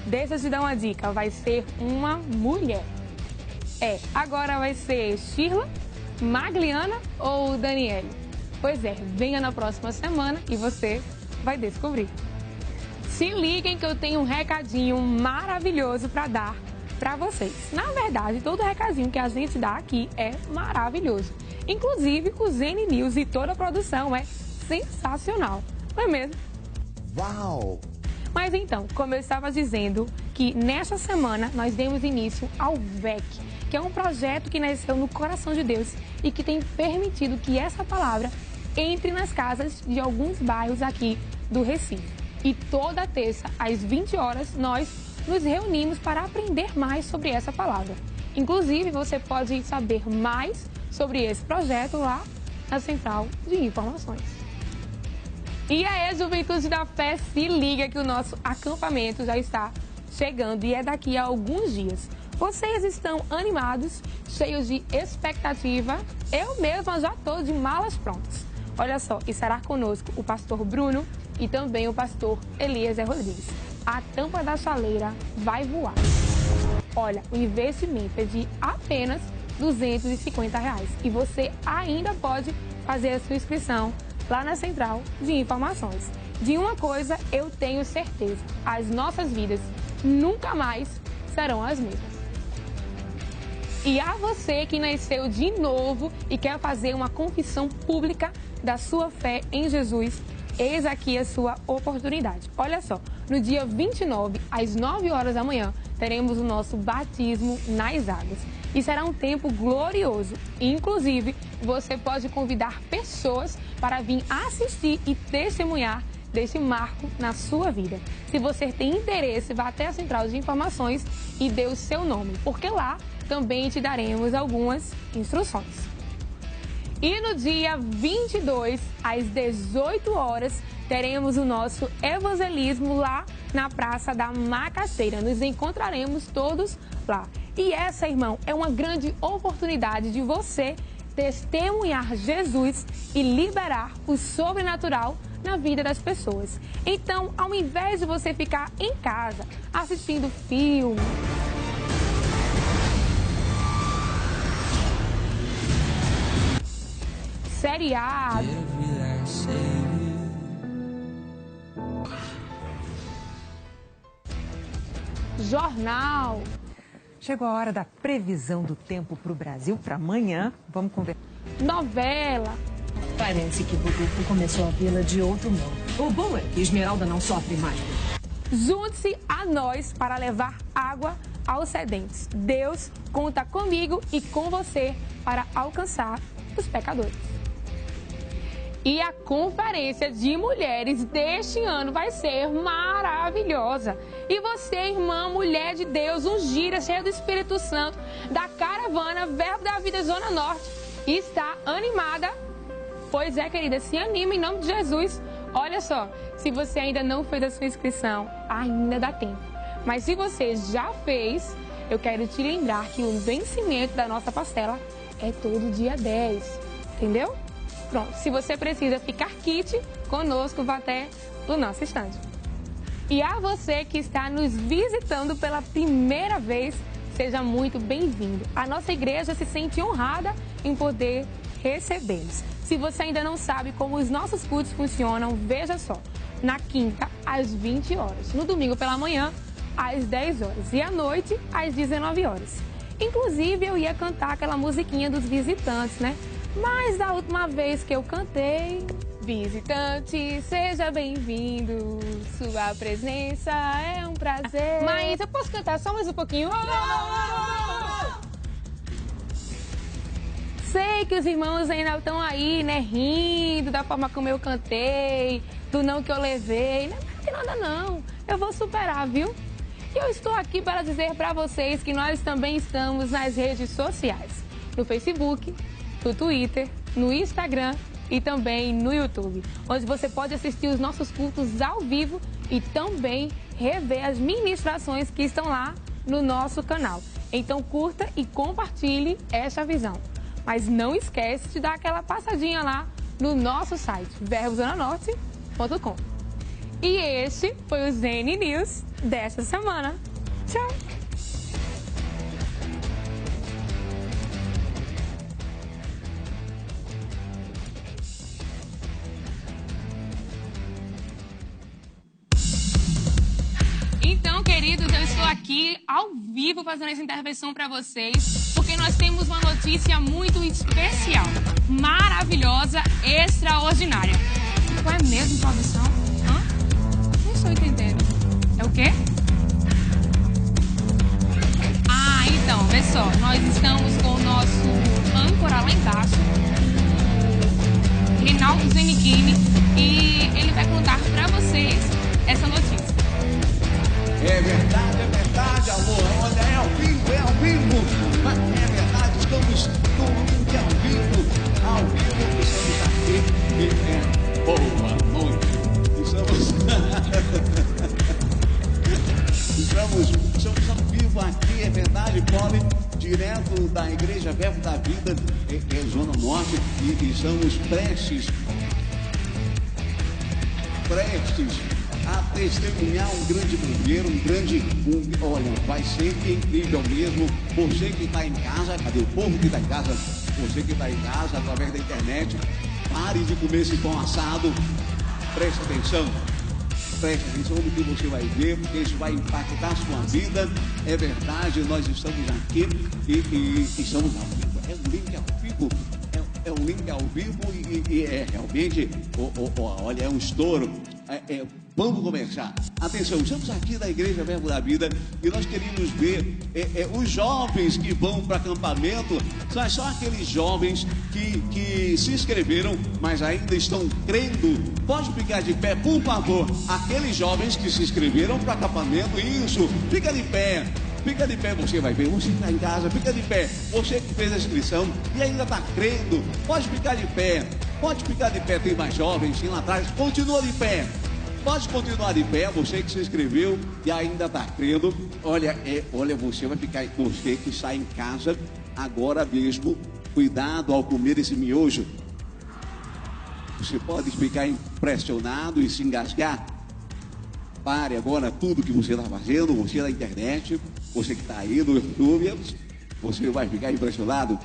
Deixa eu te dar uma dica. Vai ser uma mulher. Agora vai ser Shirla, Magliana ou Daniele? Pois é, venha na próxima semana e você vai descobrir. Se liguem que eu tenho um recadinho maravilhoso para dar para vocês. Na verdade, todo recadinho que a gente dá aqui é maravilhoso. Inclusive, o Zene News e toda a produção é sensacional. Não é mesmo? Uau! Mas então, como eu estava dizendo, que nesta semana nós demos início ao VEC, que é um projeto que nasceu no coração de Deus e que tem permitido que essa palavra entre nas casas de alguns bairros aqui do Recife. E toda terça, às 20 horas, nós nos reunimos para aprender mais sobre essa palavra. Inclusive, você pode saber mais sobre esse projeto lá na Central de Informações. E aí, Juventude da Fé, se liga que o nosso acampamento já está chegando e é daqui a alguns dias. Vocês estão animados, cheios de expectativa? Eu mesma já estou de malas prontas. Olha só, estará conosco o pastor Bruno e também o pastor Eliezer Rodrigues. A tampa da chaleira vai voar. Olha, o investimento é de apenas R$250 e você ainda pode fazer a sua inscrição lá na Central de Informações. De uma coisa eu tenho certeza, as nossas vidas nunca mais serão as mesmas. E a você que nasceu de novo e quer fazer uma confissão pública da sua fé em Jesus, eis aqui a sua oportunidade. Olha só, no dia 29, às 9 horas da manhã, teremos o nosso batismo nas águas. E será um tempo glorioso. Inclusive, você pode convidar pessoas para vir assistir e testemunhar desse marco na sua vida. Se você tem interesse, vá até a Central de Informações e dê o seu nome, porque lá também te daremos algumas instruções. E no dia 22, às 18 horas, teremos o nosso evangelismo lá na Praça da Macaxeira. Nos encontraremos todos lá. E essa, irmão, é uma grande oportunidade de você testemunhar Jesus e liberar o sobrenatural na vida das pessoas. Então, ao invés de você ficar em casa assistindo filme, seriado, jornal. Chegou a hora da previsão do tempo para o Brasil para amanhã. Vamos conversar. Novela. Parece que o grupo começou a vê-la de outro modo. O bom é que Esmeralda não sofre mais. Junte-se a nós para levar água aos sedentes. Deus conta comigo e com você para alcançar os pecadores. E a conferência de mulheres deste ano vai ser maravilhosa. E você, irmã, mulher de Deus, ungida, cheia do Espírito Santo, da caravana Verbo da Vida Zona Norte, está animada? Pois é, querida, se anima em nome de Jesus. Olha só, se você ainda não fez a sua inscrição, ainda dá tempo. Mas se você já fez, eu quero te lembrar que o vencimento da nossa parcela é todo dia 10, entendeu? Pronto, se você precisa ficar kit, conosco, vá até o nosso estande. E a você que está nos visitando pela primeira vez, seja muito bem-vindo. A nossa igreja se sente honrada em poder recebê-los. Se você ainda não sabe como os nossos cultos funcionam, veja só. Na quinta, às 20 horas. No domingo pela manhã, às 10 horas. E à noite, às 19 horas. Inclusive, eu ia cantar aquela musiquinha dos visitantes, né? Mas da última vez que eu cantei, visitante, seja bem-vindo, sua presença é um prazer. Mas eu posso cantar só mais um pouquinho? Sei que os irmãos ainda estão aí, né, rindo da forma como eu cantei, do não que eu levei. Não tem nada não, eu vou superar, viu? E eu estou aqui para dizer para vocês que nós também estamos nas redes sociais, no Facebook, no Twitter, no Instagram e também no YouTube, onde você pode assistir os nossos cultos ao vivo e também rever as ministrações que estão lá no nosso canal. Então curta e compartilhe esta visão. Mas não esquece de dar aquela passadinha lá no nosso site, verbozonanorte.com. E este foi o ZN News desta semana. Tchau! Então, queridos, eu estou aqui ao vivo fazendo essa intervenção para vocês, porque nós temos uma notícia muito especial, maravilhosa, extraordinária. Qual é mesmo, produção? Não estou entendendo. É o quê? Ah, então, vê só, nós estamos com o nosso âncora lá embaixo, o Reinaldo Zenichini, e ele vai contar para vocês essa notícia. É verdade, amor. Olha, é ao vivo. Mas é verdade, estamos no link ao vivo, estamos aqui. Boa noite. Estamos ao vivo aqui, é verdade, Poli, direto da Igreja Verbo da Vida, Zona Norte, e estamos prestes a testemunhar um grande primeiro, olha, vai ser incrível mesmo. Você que está em casa, cadê o povo que está em casa? Você que está em casa, através da internet, pare de comer esse pão assado, preste atenção no que você vai ver, porque isso vai impactar a sua vida. É verdade, nós estamos aqui e estamos ao vivo. É um link ao vivo, é um link ao vivo e é realmente, olha, é um estouro. Vamos começar. Atenção, estamos aqui da Igreja Verbo da Vida e nós queríamos ver os jovens que vão para acampamento. São só aqueles jovens que se inscreveram, mas ainda estão crendo. Pode ficar de pé, por favor. Aqueles jovens que se inscreveram para acampamento, isso, fica de pé. Fica de pé, você vai ver, você que está em casa, fica de pé. Você que fez a inscrição e ainda está crendo, pode ficar de pé. Pode ficar de pé, tem mais jovens, tem lá atrás, continua de pé. Pode continuar de pé, você que se inscreveu e ainda está crendo. Olha, você vai ficar, você que está em casa agora mesmo, cuidado ao comer esse miojo. Você pode ficar impressionado e se engasgar. Pare agora tudo que você está fazendo, você na internet, você que está aí no YouTube, você vai ficar impressionado.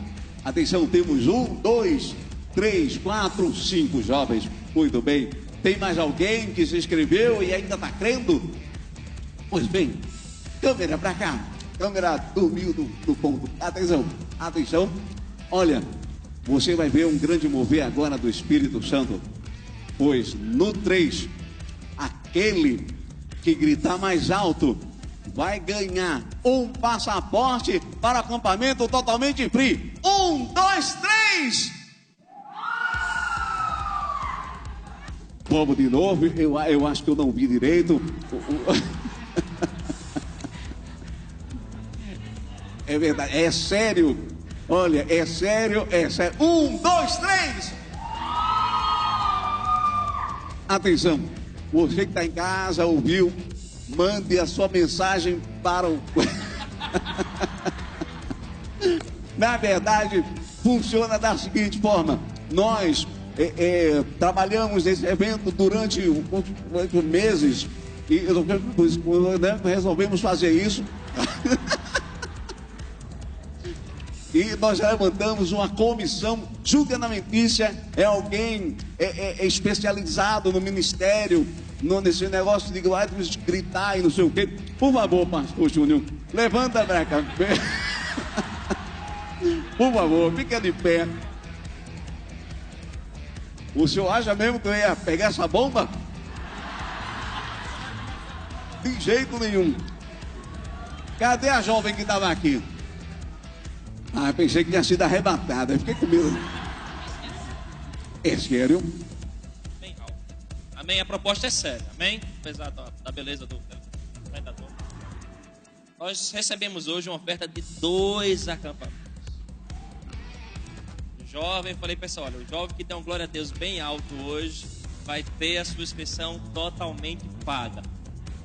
Atenção, temos 1, 2, 3, 4, 5 jovens. Muito bem. Tem mais alguém que se inscreveu e ainda está crendo? Pois bem, câmera para cá. Câmera dormiu no ponto. Atenção. Olha, você vai ver um grande mover agora do Espírito Santo. Pois no 3, aquele que gritar mais alto vai ganhar um passaporte para acampamento totalmente free. 1, 2, 3. Vamos de novo, eu acho que eu não vi direito. É verdade, é sério. Olha, é sério. 1, 2, 3. Atenção, você que está em casa, ouviu, mande a sua mensagem para o... Na verdade, funciona da seguinte forma. Nós... trabalhamos nesse evento durante meses e resolvemos fazer isso. E nós levantamos uma comissão julgamentícia. É alguém especializado no ministério, nesse negócio de gritar e não sei o quê. Por favor, pastor Júnior, levanta pra cá. Por favor, fica de pé. O senhor acha mesmo que eu ia pegar essa bomba? De jeito nenhum. Cadê a jovem que estava aqui? Ah, pensei que tinha sido arrebatada. Eu fiquei com medo. É sério? Amém, Raul. Amém, a proposta é séria. Amém? Apesar da beleza do pregador. Nós recebemos hoje uma oferta de 2 acampamentos. Jovem, falei pessoal, olha, o jovem que tem um glória a Deus bem alto hoje vai ter a sua inscrição totalmente paga.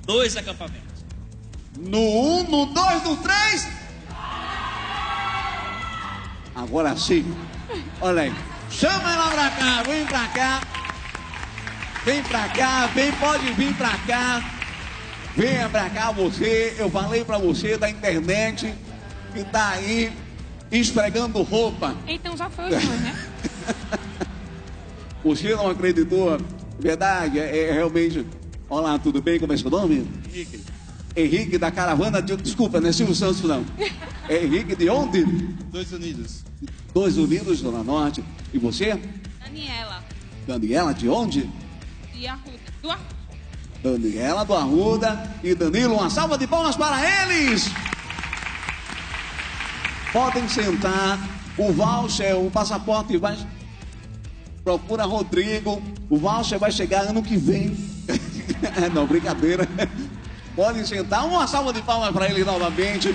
2 acampamentos. No 1, no 2, no 3. Agora sim. Olha aí. Chama ela pra cá, vem pra cá. Vem pra cá, vem, pode vir pra cá. Venha pra cá você, eu falei pra você da internet que tá aí esfregando roupa. Então já foi os dois, né? Você não acreditou? Verdade, é realmente... Olá, tudo bem? Como é seu nome? Henrique. Henrique da caravana de... Desculpa, não é Silvio Santos não. É Henrique de onde? Dois Unidos. Dois Unidos, Zona Norte. E você? Daniela. Daniela de onde? E Arruda. Do Arruda. Daniela do Arruda e Danilo, uma salva de palmas para eles! Podem sentar, o voucher, o passaporte vai... Procura Rodrigo, o voucher vai chegar ano que vem. Não, brincadeira. Podem sentar, uma salva de palmas para ele novamente.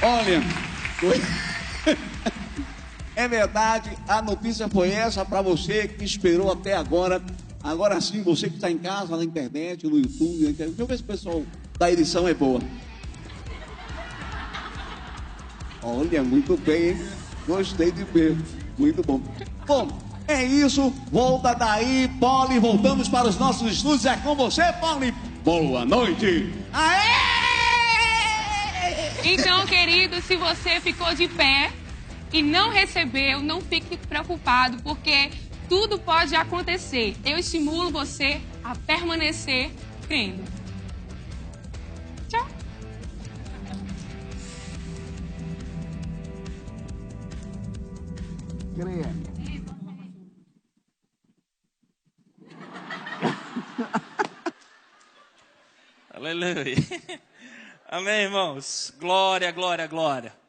Olha, é verdade, a notícia foi essa para você que esperou até agora. Agora sim, você que está em casa, na internet, no YouTube, na internet. Deixa eu ver se o pessoal da edição é boa. Olha, muito bem, hein? Gostei de ver. Muito bom. Bom, é isso. Volta daí, Poli. Voltamos para os nossos estúdios. É com você, Poli. Boa noite. Aê! Então, querido, se você ficou de pé e não recebeu, não fique preocupado, porque tudo pode acontecer. Eu estimulo você a permanecer crendo. Tchau. Creia. Aleluia. Amém, irmãos. Glória, glória, glória.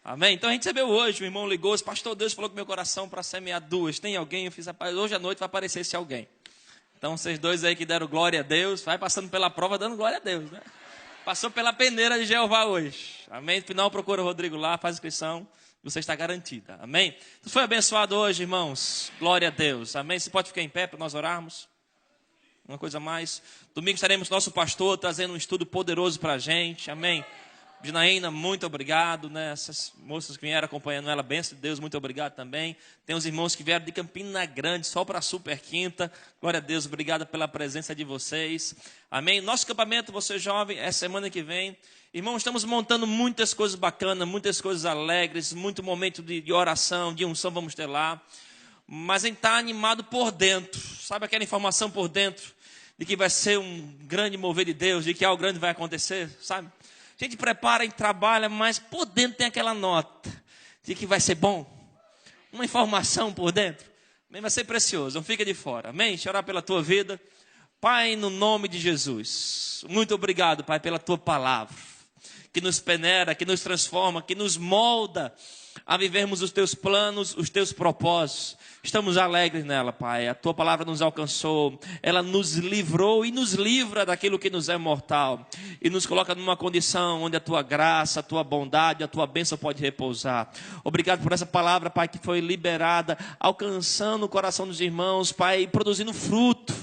Amém? Então a gente recebeu hoje, o irmão ligou, disse, pastor, Deus falou com meu coração para semear duas. Tem alguém? Eu fiz, rapaz, hoje à noite vai aparecer esse alguém. Então vocês dois aí que deram glória a Deus, vai passando pela prova dando glória a Deus, né? Passou pela peneira de Jeová hoje. Amém? No final procura o Rodrigo lá, faz inscrição, você está garantida. Amém? Tu foi abençoado hoje, irmãos. Glória a Deus. Amém? Você pode ficar em pé para nós orarmos? Uma coisa mais. Domingo estaremos nosso pastor trazendo um estudo poderoso para a gente. Amém? Janaína, muito obrigado, né? Essas moças que vieram acompanhando ela, bênção de Deus, muito obrigado também. Tem os irmãos que vieram de Campina Grande, só para a Super Quinta. Glória a Deus, obrigado pela presença de vocês. Amém? Nosso acampamento, você jovem, é semana que vem. Irmãos, estamos montando muitas coisas bacanas, muitas coisas alegres, muito momento de oração, de unção vamos ter lá. Mas a gente está animado por dentro, sabe aquela informação por dentro, de que vai ser um grande mover de Deus, de que algo grande vai acontecer, sabe? A gente prepara e trabalha, mas por dentro tem aquela nota de que vai ser bom. Uma informação por dentro. Vai ser precioso, não fica de fora. Amém? Deixa eu orar pela tua vida. Pai, no nome de Jesus, muito obrigado, Pai, pela tua palavra, que nos peneira, que nos transforma, que nos molda a vivermos os teus planos, os teus propósitos. Estamos alegres nela, Pai. A tua palavra nos alcançou, ela nos livrou e nos livra daquilo que nos é mortal e nos coloca numa condição onde a tua graça, a tua bondade, a tua bênção pode repousar. Obrigado por essa palavra, Pai, que foi liberada, alcançando o coração dos irmãos, Pai, produzindo fruto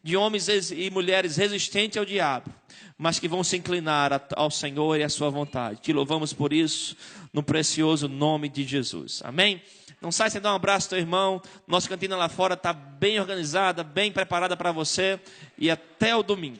de homens e mulheres resistentes ao diabo, mas que vão se inclinar ao Senhor e à sua vontade. Te louvamos por isso, no precioso nome de Jesus. Amém? Não sai sem dar um abraço ao teu irmão. Nossa cantina lá fora está bem organizada, bem preparada para você. E até o domingo.